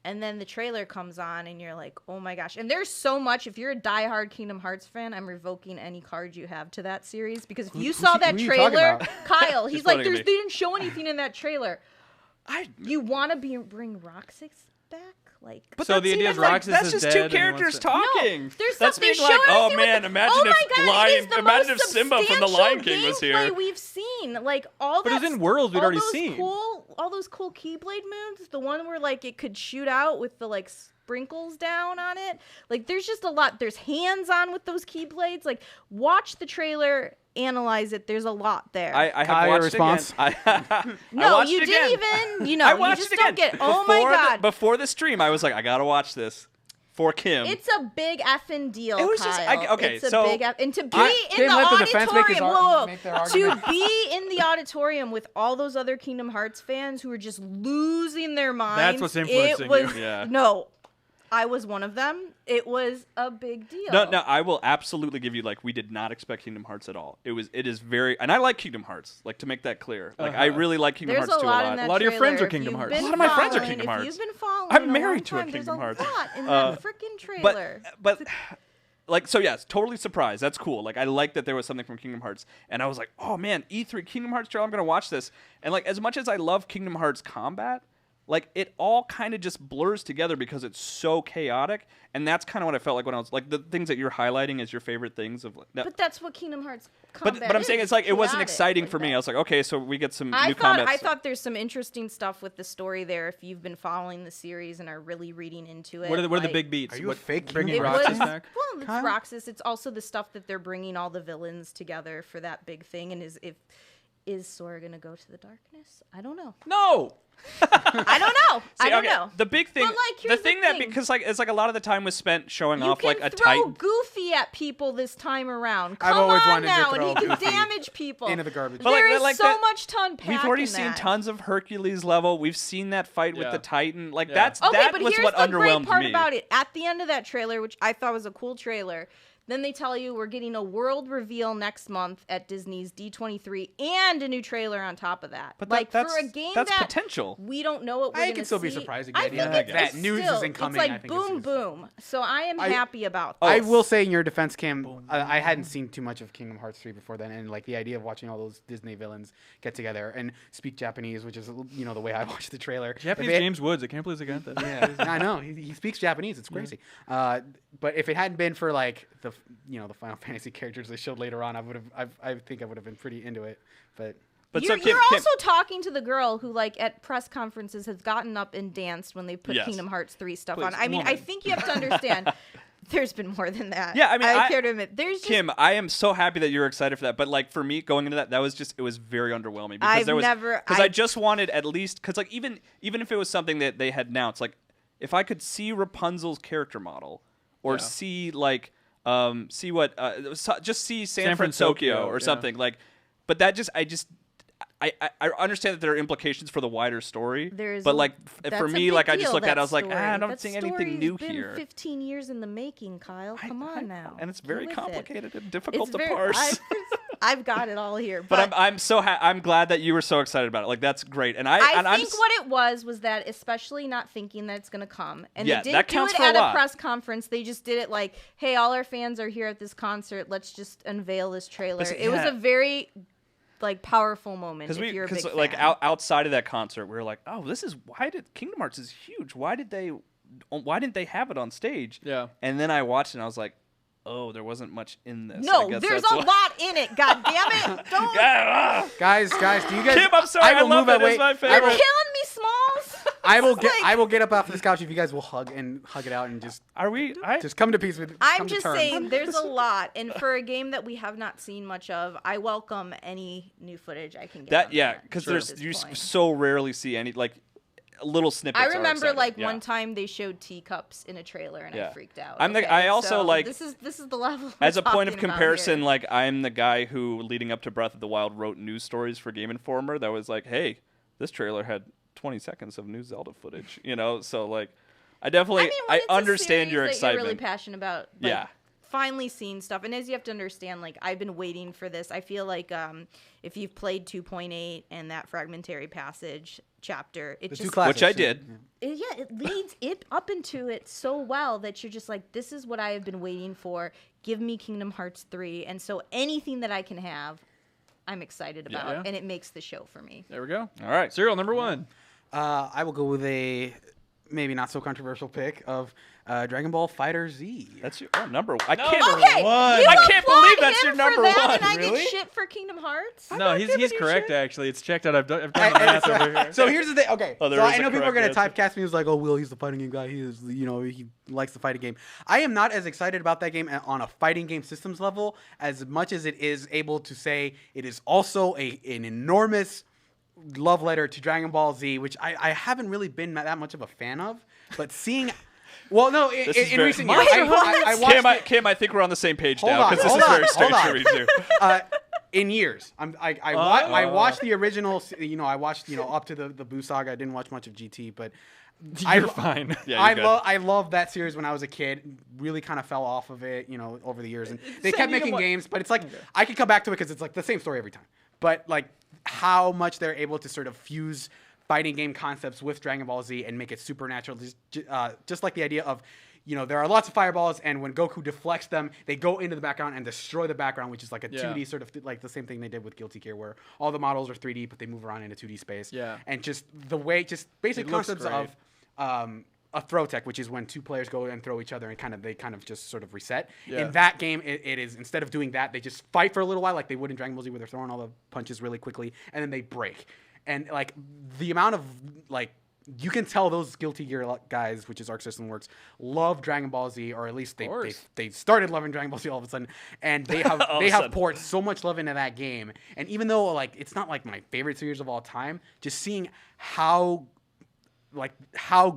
And then the trailer comes on, and you're like, oh my gosh. And there's so much. If you're a diehard Kingdom Hearts fan, I'm revoking any card you have to that series. Because if you saw that who you talking trailer, about? Kyle, he's like, pointing they at me. didn't show anything in that trailer. You want to bring Roxas back? Like, But So that's the idea is even, like, Roxas that's is just dead two and he wants characters to- talking. No, there's that's something being like, showing oh anything man, with imagine oh my if God, it is the imagine most if Simba from the substantial Lion King was gameplay here. We've seen like all But it that. was in Worlds we'd all already those seen. all those cool Keyblade moves. The one where like it could shoot out with the like sprinkles down on it. Like there's just a lot. There's hands on with those Keyblades. Like watch the trailer. Analyze it. There's a lot there. I have Kyle, your watched response? it again. no, I watched you it didn't again. even. You I know, you watched just it don't again. get. Oh my god! Before the stream, I was like, I gotta watch this for Kim. It's a big effing deal. It was just- Kyle. okay, It's a so big and to be in Kim the let the defense make his auditorium. make their To argument. be in the auditorium with all those other Kingdom Hearts fans who were just losing their minds. what's influencing it was, you. Yeah. No, I was one of them. It was a big deal. No, I will absolutely give you like we did not expect Kingdom Hearts at all. It is very, and I like Kingdom Hearts. Like to make that clear, like I really like Kingdom There's Hearts a 2 lot a in lot. that A lot of your trailer. friends are If Kingdom you've Hearts. been A lot of my friends are following- Kingdom Hearts. If you've been following, I'm a long married to a time, Kingdom Hearts. There's a lot in that freaking trailer. But like so yes, totally surprised. That's cool. Like I like that there was something from Kingdom Hearts, and I was like, oh man, E3 Kingdom Hearts trailer. I'm gonna watch this. And like as much as I love Kingdom Hearts combat, like it all kind of just blurs together because it's so chaotic, and that's kind of what I felt like when I was like the things that you're highlighting as your favorite things of. But that's what Kingdom Hearts combat But I'm saying is, it's like it wasn't chaotic exciting like for me. that. I was like, okay, so we get some new I combat. thought there's some interesting stuff with the story there if you've been following the series and are really reading into it. What are the like, big beats? Are you a What- fake bringing It Kingdom Roxas was, back? well, it's Kyle? Roxas. It's also the stuff that they're bringing all the villains together for that big thing. And is Sora gonna go to the darkness? I don't know. No. I don't know. I don't okay, know. The big thing, But, like, the here's thing the that thing. because like it's like a lot of the time was spent showing You off can like a throw Titan. Goofy at people this time around. I've Come always on wanted to now, and throw he can Goofy damage people. into the garbage. But, like, There is like so that- much to unpack. We've already in seen that. tons of Hercules level. We've seen that fight with Yeah. the Titan. Like Yeah. that's Okay, that but was here's what the great underwhelmed part me. about it. At the end of that trailer, which I thought was a cool trailer, then they tell you we're getting a world reveal next month at Disney's D23 and a new trailer on top of that. But like that's for a game that's that potential. we don't know what we're I going could to still be see. surprised I again. think Yeah, it's that news still, isn't coming, It's I like think it's boom, just- boom. So I am happy about I this. will say in your defense, Kim, I hadn't seen too much of Kingdom Hearts 3 before then, and like the idea of watching all those Disney villains get together and speak Japanese, which is the way I watched the trailer. Japanese If it- James Woods. I can't believe they got that. Yeah, I know he speaks Japanese. It's crazy. But if it hadn't been for like the Final Fantasy characters they showed later on, I think I would have been pretty into it. But You're, Kim, also talking to the girl who, like, at press conferences has gotten up and danced when they put Yes. Kingdom Hearts 3 stuff Please, on. I mean, I woman. think you have to understand there's been more than that. Yeah, I mean, I care to admit. There's just, Kim, I am so happy that you're excited for that. But like for me, going into that was just it was very underwhelming because I've there was never- because I- I just wanted at least because like even if it was something that they had announced, like if I could see Rapunzel's character model or Yeah. see like see what just see San Francisco, Francisco or yeah. something like, but that just I understand that there are implications for the wider story, There's but a- like that's for a me, big like I just deal, looked at it, that I was like, story. I'm not That seeing anything story's new been here. 15 years in the making, Kyle. Come on now. And it's Get very with it. complicated and difficult It's to very, parse. I've got it all here. But I'm so I'm glad that you were so excited about it. Like that's great. And I I'm think what it was that, especially not thinking that it's going to come, and Yeah, they that didn't do counts it for a at a lot. press conference. They just did it like, "Hey, all our fans are here at this concert. Let's just unveil this trailer." see, It was yeah. a very like powerful moment. If you're a big like fan. outside of that concert, we were like, oh, this is Kingdom Hearts is huge. Why didn't they have it on stage? Yeah. And then I watched it and I was like, oh, there wasn't much in this. I No, guess there's that's a why- lot in it. God damn it! Don't Yeah, guys, do you guys? Kim, I'm sorry. I will love move it. It's away. my I favorite. will- killing me, Smalls. I will get up off this couch if you guys will hug it out and just just come to peace with. I'm just saying, there's a lot, and for a game that we have not seen much of, I welcome any new footage I can get. Because you so rarely see any like little snippets. I remember one time they showed teacups in a trailer, and I freaked out. I also like this is the level. As a point of comparison, like I'm the guy who, leading up to Breath of the Wild, wrote news stories for Game Informer that was like, hey, this trailer had 20 seconds of new Zelda footage, so like I definitely I understand your excitement. You're really passionate about finally seeing stuff, and as you have to understand, like I've been waiting for this. I feel like if you've played 2.8 and that fragmentary passage chapter, it just which I did. It leads it up into it so well that you're just like, this is what I have been waiting for. Give me Kingdom Hearts 3, and so anything that I can have, I'm excited about, and it makes the show for me. There we go. All right, Suriel, number 1. I will go with a maybe not so controversial pick of Dragon Ball Fighter Z. That's your number 1. I can't believe that's your number 1. And I get shit for Kingdom Hearts. No, he's correct. Actually, it's checked out. I've done the math over here. So here's the thing. Okay, so I know people are gonna typecast me as like, oh, Will, he's the fighting game guy. He is, he likes the fighting game. I am not as excited about that game on a fighting game systems level as much as it is able to say it is also an enormous love letter to Dragon Ball Z, which I haven't really been that much of a fan of, but seeing. Well, no, in recent years, I watched Kim, I think we're on the same page now because this is very strange to read too. In years, I watched the original. I watched up to the Buu saga. I didn't watch much of GT, but you're fine. I love that series when I was a kid. Really kind of fell off of it, over the years, and they kept making games. But it's like I could come back to it because it's like the same story every time. But like how much they're able to sort of fuse fighting game concepts with Dragon Ball Z and make it supernatural. Just like the idea of, there are lots of fireballs, and when Goku deflects them, they go into the background and destroy the background, which is like a 2D sort of like the same thing they did with Guilty Gear, where all the models are 3D, but they move around in a 2D space. Yeah. And just the way, just basic concepts of a throw tech, which is when two players go and throw each other and they kind of just sort of reset. Yeah. In that game, it is, instead of doing that, they just fight for a little while like they would in Dragon Ball Z, where they're throwing all the punches really quickly, and then they break. And like the amount of like, you can tell those Guilty Gear guys, which is Arc System Works, love Dragon Ball Z, or at least they started loving Dragon Ball Z all of a sudden, and they have poured so much love into that game. And even though like it's not like my favorite series of all time, just seeing how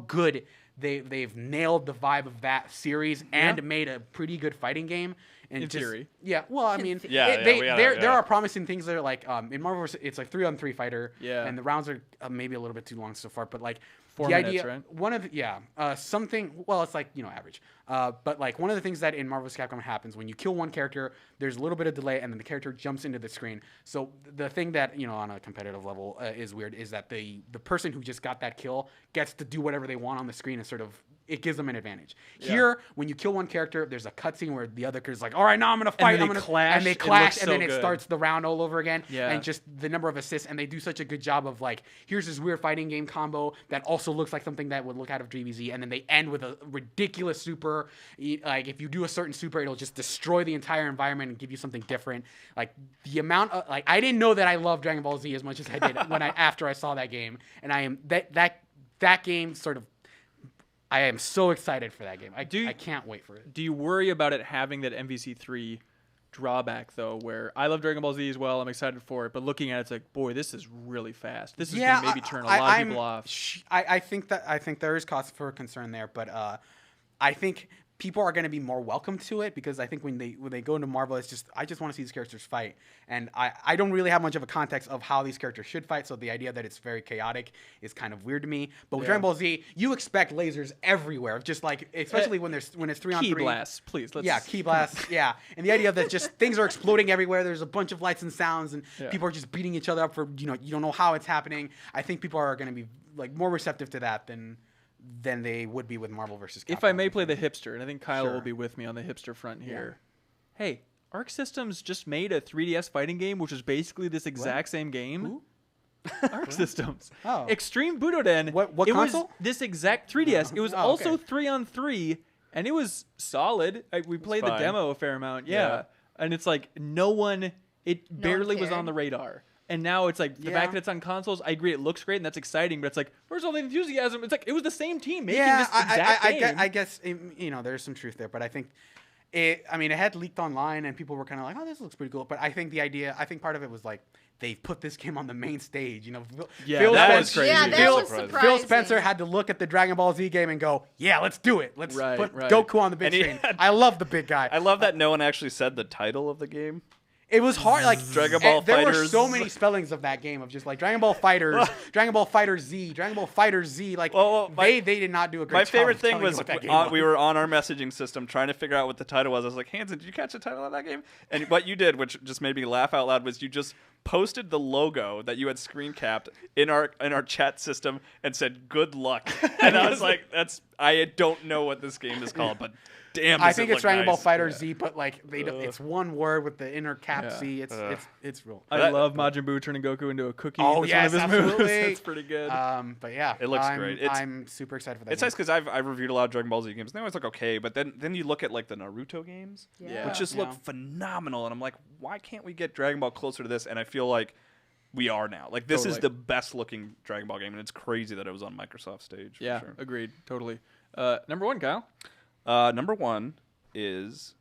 good they've nailed the vibe of that series and made a pretty good fighting game. And in theory. Yeah, well, I mean, there are promising things that are like, in Marvel, it's like 3-on-3 fighter, and the rounds are maybe a little bit too long so far, but like 4 minutes, right? One of something, well, it's like, average. But like one of the things that in Marvel vs. Capcom happens when you kill one character, there's a little bit of delay, and then the character jumps into the screen. So the thing that, on a competitive level is weird is that the person who just got that kill gets to do whatever they want on the screen, and sort of it gives them an advantage. Yeah. Here, when you kill one character, there's a cutscene where the other character's like, all right, now I'm going to fight. And they clash, and then it starts the round all over again. Yeah. And just the number of assists, and they do such a good job of like, here's this weird fighting game combo that also looks like something that would look out of DBZ, and then they end with a ridiculous super. Like, if you do a certain super, it'll just destroy the entire environment and give you something different. Like, the amount of, like, I didn't know that I loved Dragon Ball Z as much as I did after I saw that game. And I am, that game sort of, I am so excited for that game. I can't wait for it. Do you worry about it having that MVC3 drawback, though, where I love Dragon Ball Z as well, I'm excited for it, but looking at it, it's like, boy, this is really fast. This is going to maybe turn a lot of people off. I think there is cause for concern there, but I think people are going to be more welcome to it, because I think when they go into Marvel, it's just, I just want to see these characters fight. And I don't really have much of a context of how these characters should fight, so the idea that it's very chaotic is kind of weird to me. But with Dragon Ball Z, you expect lasers everywhere, just like, especially when it's 3-on-3. Key blasts, please. Key blasts, yeah. And the idea that just things are exploding everywhere, there's a bunch of lights and sounds, and people are just beating each other up for, you don't know how it's happening. I think people are going to be like more receptive to that than they would be with Marvel vs. Capcom. If I may play the hipster, and I think Kyle will be with me on the hipster front here. Yeah. Hey, Arc Systems just made a 3DS fighting game, which is basically this exact same game. Who? Arc Systems. Oh. Extreme Budoden. What it console? Was this exact 3DS. It was also 3-on-3, and it was solid. We played the demo a fair amount. Yeah. And it's like it barely was on the radar. And now it's like the fact that it's on consoles. I agree, it looks great and that's exciting, but it's like where's all the enthusiasm? It's like it was the same team making this exact game. I guess there's some truth there, but I think it had leaked online and people were kind of like, oh, this looks pretty cool. But I think part of it was like they put this game on the main stage. That was crazy. Yeah, that was surprising. Phil Spencer had to look at the Dragon Ball Z game and go, yeah, let's do it. Let's put Goku on the big screen. I love the big guy. I love that no one actually said the title of the game. It was hard, like Dragon Ball there Fighters. were so many spellings of that game of just like Dragon Ball Fighters, Dragon Ball Fighter Z, Dragon Ball Fighter Z. Like they did not do a great job. My favorite thing was was we were on our messaging system trying to figure out what the title was. I was like, Hanson, did you catch the title of that game? And what you did, which just made me laugh out loud, was you just posted the logo that you had screen capped in our chat system and said good luck. And I was like, I don't know what this game is called, but damn, I think it's Dragon Ball Fighter Z, but like it's one word with the inner cap Z. It's real. I love Majin Buu turning Goku into a cookie. Oh That's yes, one of his absolutely. moves. It's pretty good. But yeah, it looks great. I'm super excited for that. It's nice because I've reviewed a lot of Dragon Ball Z games. And they always look okay, but then you look at like the Naruto games, which just look phenomenal, and I'm like, why can't we get Dragon Ball closer to this? And I feel like we are now. Like this is the best looking Dragon Ball game, and it's crazy that it was on Microsoft stage. Yeah, for sure. Agreed. Totally. Number one, Kyle. Number one is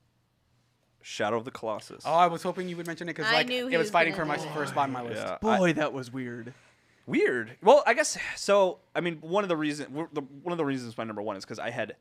Shadow of the Colossus. Oh, I was hoping you would mention it because like it was fighting for my first spot on my list. Yeah, Boy, that was weird. Weird. Well, I guess so. I mean, one of the reasons my number one is because I had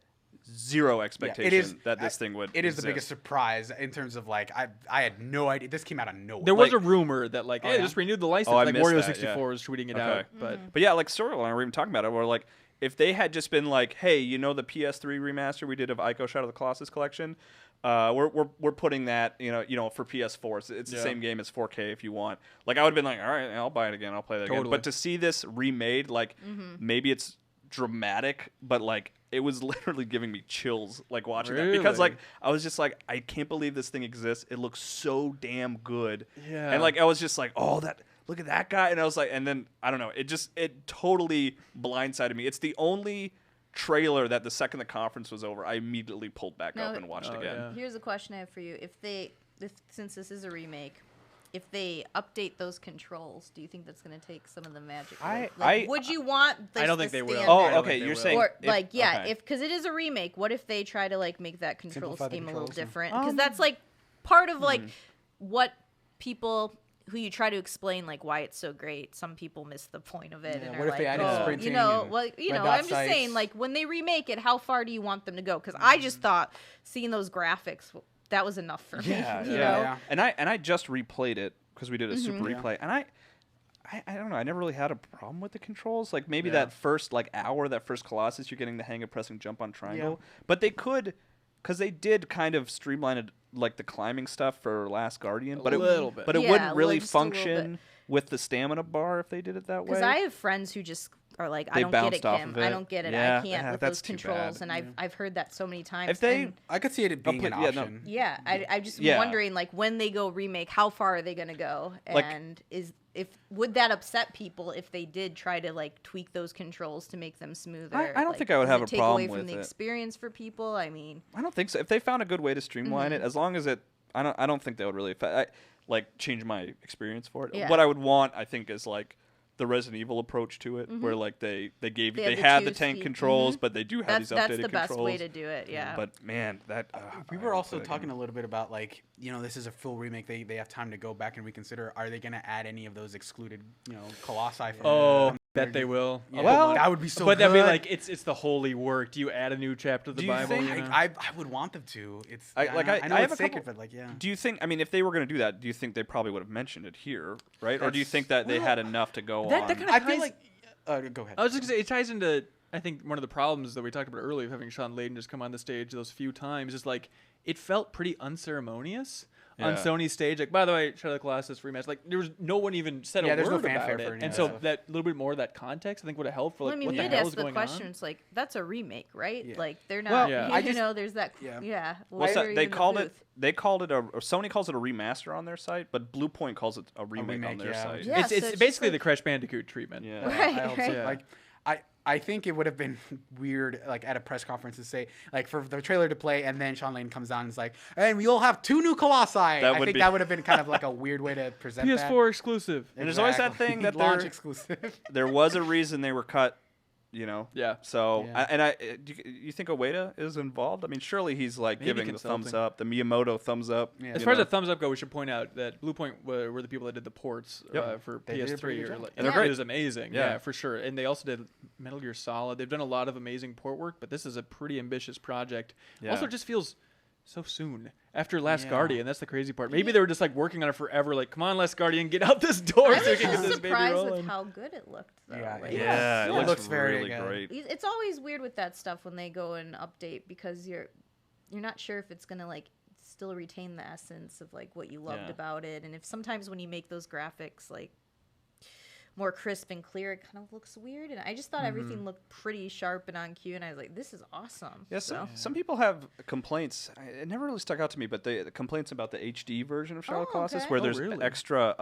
zero expectation that this thing would. It is exist. the biggest surprise in terms of like I had no idea. This came out of nowhere. There was a rumor that like, hey, just renewed the license. Like Wario64 was tweeting it out, but yeah, like Suriel and I were even talking about it. We're like, if they had just been like, hey, the PS3 remaster we did of Ico Shadow of the Colossus collection, we're putting that for PS4. It's the same game as 4K if you want. Like I would have been like, all right, I'll buy it again. I'll play that again. But to see this remade, like maybe it's dramatic, but like it was literally giving me chills like watching that because like I was just like, I can't believe this thing exists. It looks so damn good. Yeah. And like I was just like, oh, look at that guy. And I was like, and then I don't know, it totally blindsided me. It's the only trailer that the second the conference was over, I immediately pulled back up and watched again. Yeah. Here's a question I have for you. Since this is a remake, if they update those controls, do you think that's going to take some of the magic away? Would you want this I don't think they will. Oh, okay. You're saying because it is a remake. What if they try to like make that control scheme a little different? Because that's like part of like what people who you try to explain like why it's so great. Some people miss the point of it and are like, I'm just saying like when they remake it, how far do you want them to go? Because I just thought seeing those graphics, that was enough for me. Yeah. And I just replayed it because we did a super replay, and I don't know. I never really had a problem with the controls. Like maybe that first hour, that first Colossus, you're getting the hang of pressing jump on triangle. Yeah. But they could, because they did kind of streamline it, like the climbing stuff for Last Guardian. But it wouldn't really function with the stamina bar if they did it that way. Because I have friends who just are like, I don't get it, Kim. I don't get it. I can't with those controls. And I've heard that so many times. I could see it being an option. I'm just wondering, like, when they go remake, how far are they going to go? And would that upset people if they did try to like tweak those controls to make them smoother? I don't think I would have a problem with it. Take away from the experience for people. I mean, I don't think so. If they found a good way to streamline it, as long as I don't think that would really affect, change my experience for it. Yeah. What I would want, I think, is like the Resident Evil approach to it, where like they had the tank controls, but they do have these updated controls. That's the best way to do it. Yeah. But man, we were also talking a little bit about like this is a full remake. They have time to go back and reconsider. Are they going to add any of those excluded Colossi? Bet they will. Yeah. Well, that would be so. But that'd be like it's the holy work. Do you add a new chapter to the Bible? I would want them to. I know it's sacred, but do you think? I mean, if they were going to do that, do you think they probably would have mentioned it here, right? Or do you think that they had enough to go on? That kind of feel like. Go ahead. I was just gonna say it ties into. I think one of the problems that we talked about earlier of having Sean Layden just come on the stage those few times is like it felt pretty unceremonious. On Sony's stage, like, by the way, Shadow of the Colossus rematch, like, there was no one even said a word about it. And so that little bit more of that context, I think, would have helped for, like, what the hell is going on. We did ask the question, it's like, that's a remake, right? Yeah. Like, they're not, there's that, they called it Sony calls it a remaster on their site, but Bluepoint calls it a remake on their site. Yeah, it's basically the Crash Bandicoot treatment. Yeah. Right. I think it would have been weird, like at a press conference, to say, like, for the trailer to play, and then Sean Layden comes on and is like, "And we'll have 2 new Colossi." I think that would have been kind of like a weird way to present that. PS4 exclusive. And there's always that thing that launch exclusive. There was a reason they were cut. Yeah. So, you think Ueda is involved? I mean, surely he's like Maybe giving the thumbs up, the Miyamoto thumbs up. Yeah. As far as the thumbs up go, we should point out that Bluepoint were the people that did the ports for They did a pretty PS3. good job. And they're great. It was amazing. Yeah. Yeah, for sure. And they also did Metal Gear Solid. They've done a lot of amazing port work, but this is a pretty ambitious project. Yeah. Also, it just feels so soon after Last Guardian. That's the crazy part. Maybe they were just like working on it forever. Like, come on, Last Guardian, get out this door I so we was can get just this baby surprised rolling. with how good it looked, though. Yeah, Like, Yeah, It it looks very really good. great. It's always weird with that stuff when they go and update because you're not sure if it's gonna like still retain the essence of like what you loved about it, and if sometimes when you make those graphics like more crisp and clear, it kind of looks weird. And I just thought everything looked pretty sharp and on cue, and I was like, this is awesome. Yeah, some people have complaints. It never really stuck out to me, but the complaints about the HD version of Shadow of the Colossus, okay. where Oh, there's really? extra,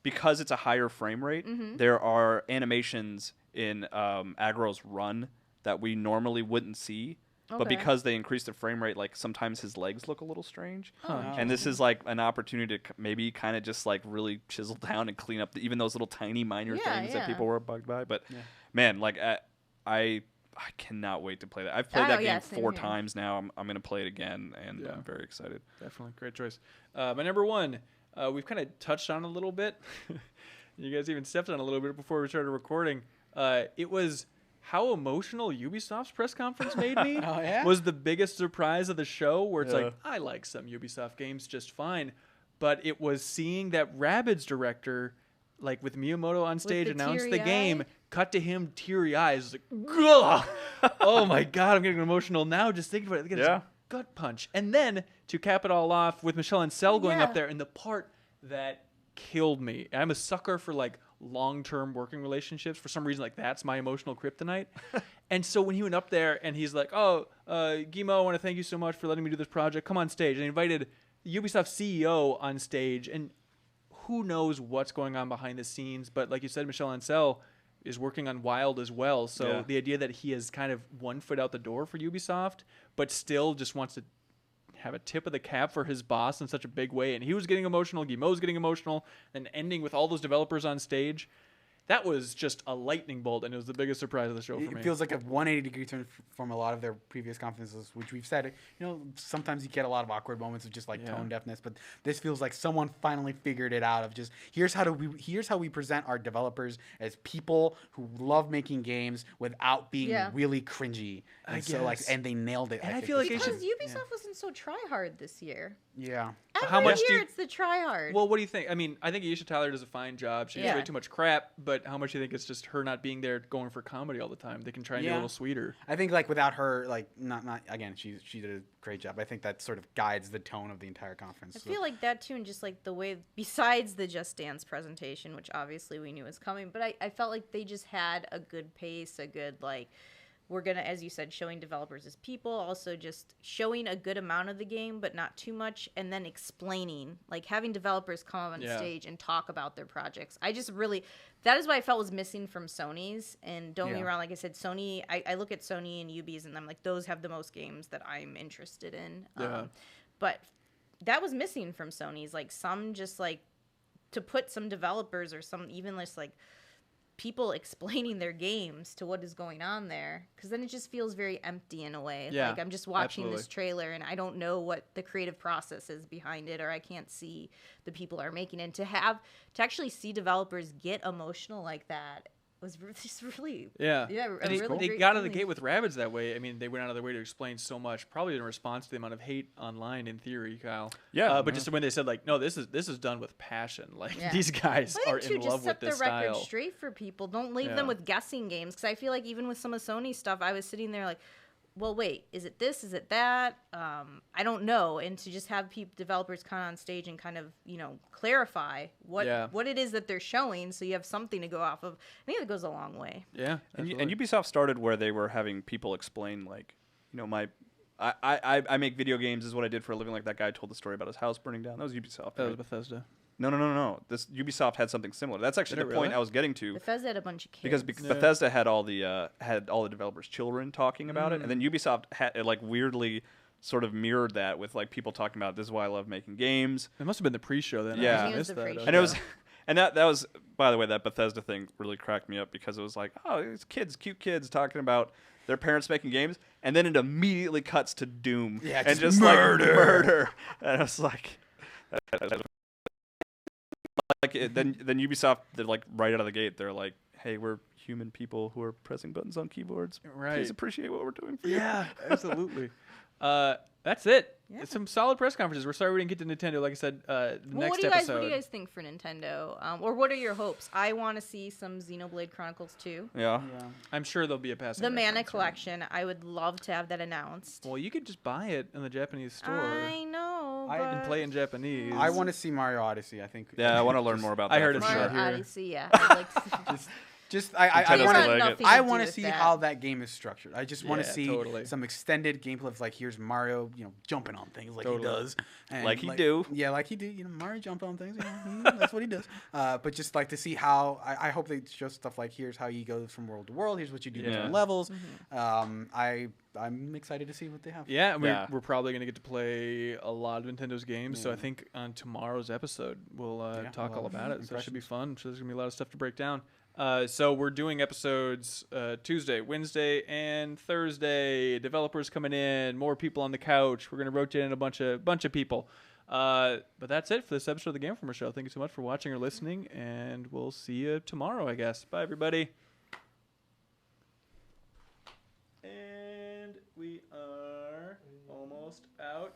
because it's a higher frame rate, there are animations in Agro's run that we normally wouldn't see. But Okay. because they increase the frame rate, like sometimes his legs look a little strange. Huh. And this is like an opportunity to maybe kind of just like really chisel down and clean up even those little tiny minor things that people were bugged by. But man, like I cannot wait to play that. I've played that game same 4 here. times now. I'm going to play it again, and I'm very excited. Definitely. Great choice. My number one, we've kind of touched on a little bit. You guys even stepped on a little bit before we started recording. It was how emotional Ubisoft's press conference made me. Oh, yeah? Was the biggest surprise of the show, where it's Yeah. like, I like some Ubisoft games just fine. But it was seeing that Rabbids director, like with Miyamoto on stage, the announce the teary game, eye? cut to him teary eyes. Like, ugh! Oh my God, I'm getting emotional now just thinking about it. Look at Yeah. this gut punch. And then to cap it all off with Michelle Ancel going Yeah. up there, and the part that killed me. I'm a sucker for like long-term working relationships. For some reason, like that's my emotional kryptonite. And so when he went up there and he's like, "Oh, Guillemot, I want to thank you so much for letting me do this project. Come on stage." And he invited Ubisoft CEO on stage, and who knows what's going on behind the scenes. But like you said, Michelle Ancel is working on Wild as well. So the idea that he is kind of one foot out the door for Ubisoft, but still just wants to have a tip of the cap for his boss in such a big way. And he was getting emotional, Guillemot was getting emotional, and ending with all those developers on stage. That was just a lightning bolt, and it was the biggest surprise of the show for me. It feels like a 180-degree turn from a lot of their previous conferences, which we've said, sometimes you get a lot of awkward moments of just like tone deafness, but this feels like someone finally figured it out of just here's how we present our developers as people who love making games without being really cringy. And so like, and they nailed it. And I think, feel like this it time. Because Ubisoft wasn't so try hard this year. Yeah. Every How much year do you- it's the try hard. Well, what do you think? I mean, I think Aisha Tyler does a fine job. She gets Yeah. way too much crap, but how much do you think it's just her not being there going for comedy all the time? They can try and do a little sweeter. I think like without her, like not again, she did a great job. I think that sort of guides the tone of the entire conference. I feel like that too, and just like the way, besides the Just Dance presentation, which obviously we knew was coming, but I felt like they just had a good pace, a good like, we're gonna, as you said, showing developers as people, also just showing a good amount of the game, but not too much, and then explaining, like having developers come up on stage and talk about their projects. I just really, that is what I felt was missing from Sony's. And don't get me wrong, like I said, Sony, I look at Sony and Ubi's, and I'm like, those have the most games that I'm interested in. But that was missing from Sony's, like some just like to put some developers or some even just like people explaining their games to what is going on there, because then it just feels very empty in a way. Like I'm just watching this trailer and I don't know what the creative process is behind it, or I can't see the people are making it. And to actually see developers get emotional like that was just really and really they great got out of the feeling. gate with Rabbids that way. I mean, they went out of their way to explain so much, probably in response to the amount of hate online. In theory, Kyle. But just when they said like, no, this is done with passion. Like these guys are in love with this just set the record style. straight for people. Don't leave them with guessing games, because I feel like even with some of Sony's stuff, I was sitting there like, well, wait, is it this? Is it that? I don't know. And to just have developers come on stage and kind of, clarify what it is that they're showing, so you have something to go off of. I think that goes a long way. Yeah. And Ubisoft started where they were having people explain, like, I make video games, is what I did for a living. Like that guy told the story about his house burning down. That was Ubisoft. That right? was Bethesda. No. This Ubisoft had something similar. That's actually the point I was getting to. Bethesda had a bunch of kids. Because Bethesda had all the developers' children talking about it, and then Ubisoft had weirdly sort of mirrored that with people talking about this is why I love making games. It must have been the pre-show then. Yeah, it was the pre-show. And it was. And that was, by the way, that Bethesda thing really cracked me up because it was like, oh, it's kids, cute kids talking about their parents making games, and then it immediately cuts to Doom and just murder. And I was like, then Ubisoft, they're right out of the gate, they're like, hey, we're human people who are pressing buttons on keyboards. Right. Please appreciate what we're doing for you. Yeah, absolutely. That's it. Yeah. Some solid press conferences. We're sorry we didn't get to Nintendo. Like I said, next episode. What do you guys think for Nintendo? Or what are your hopes? I want to see some Xenoblade Chronicles 2. Yeah. I'm sure there'll be a passing. The Mana Collection. I would love to have that announced. Well, you could just buy it in the Japanese store. I know. And play in Japanese. I want to see Mario Odyssey. I think. Yeah, I want to learn more about that. I heard it's Mario right here. Odyssey. Yeah. I'd like to see. I want to see how that game is structured. I just want to see some extended gameplay of here's Mario, jumping on things he does, and like he do. Yeah, like he do. Mario jump on things. That's what he does. But just to see how I hope they show stuff here's how he goes from world to world. Here's what you do different levels. I'm excited to see what they have. Yeah, we're probably gonna get to play a lot of Nintendo's games. So I think on tomorrow's episode we'll talk all about it. So it should be fun. So there's gonna be a lot of stuff to break down. So we're doing episodes Tuesday, Wednesday, and Thursday. Developers coming in, more people on the couch. We're gonna rotate in a bunch of people. But that's it for this episode of the Game Informer Show. Thank you so much for watching or listening, and we'll see you tomorrow, I guess. Bye, everybody. And we are almost out.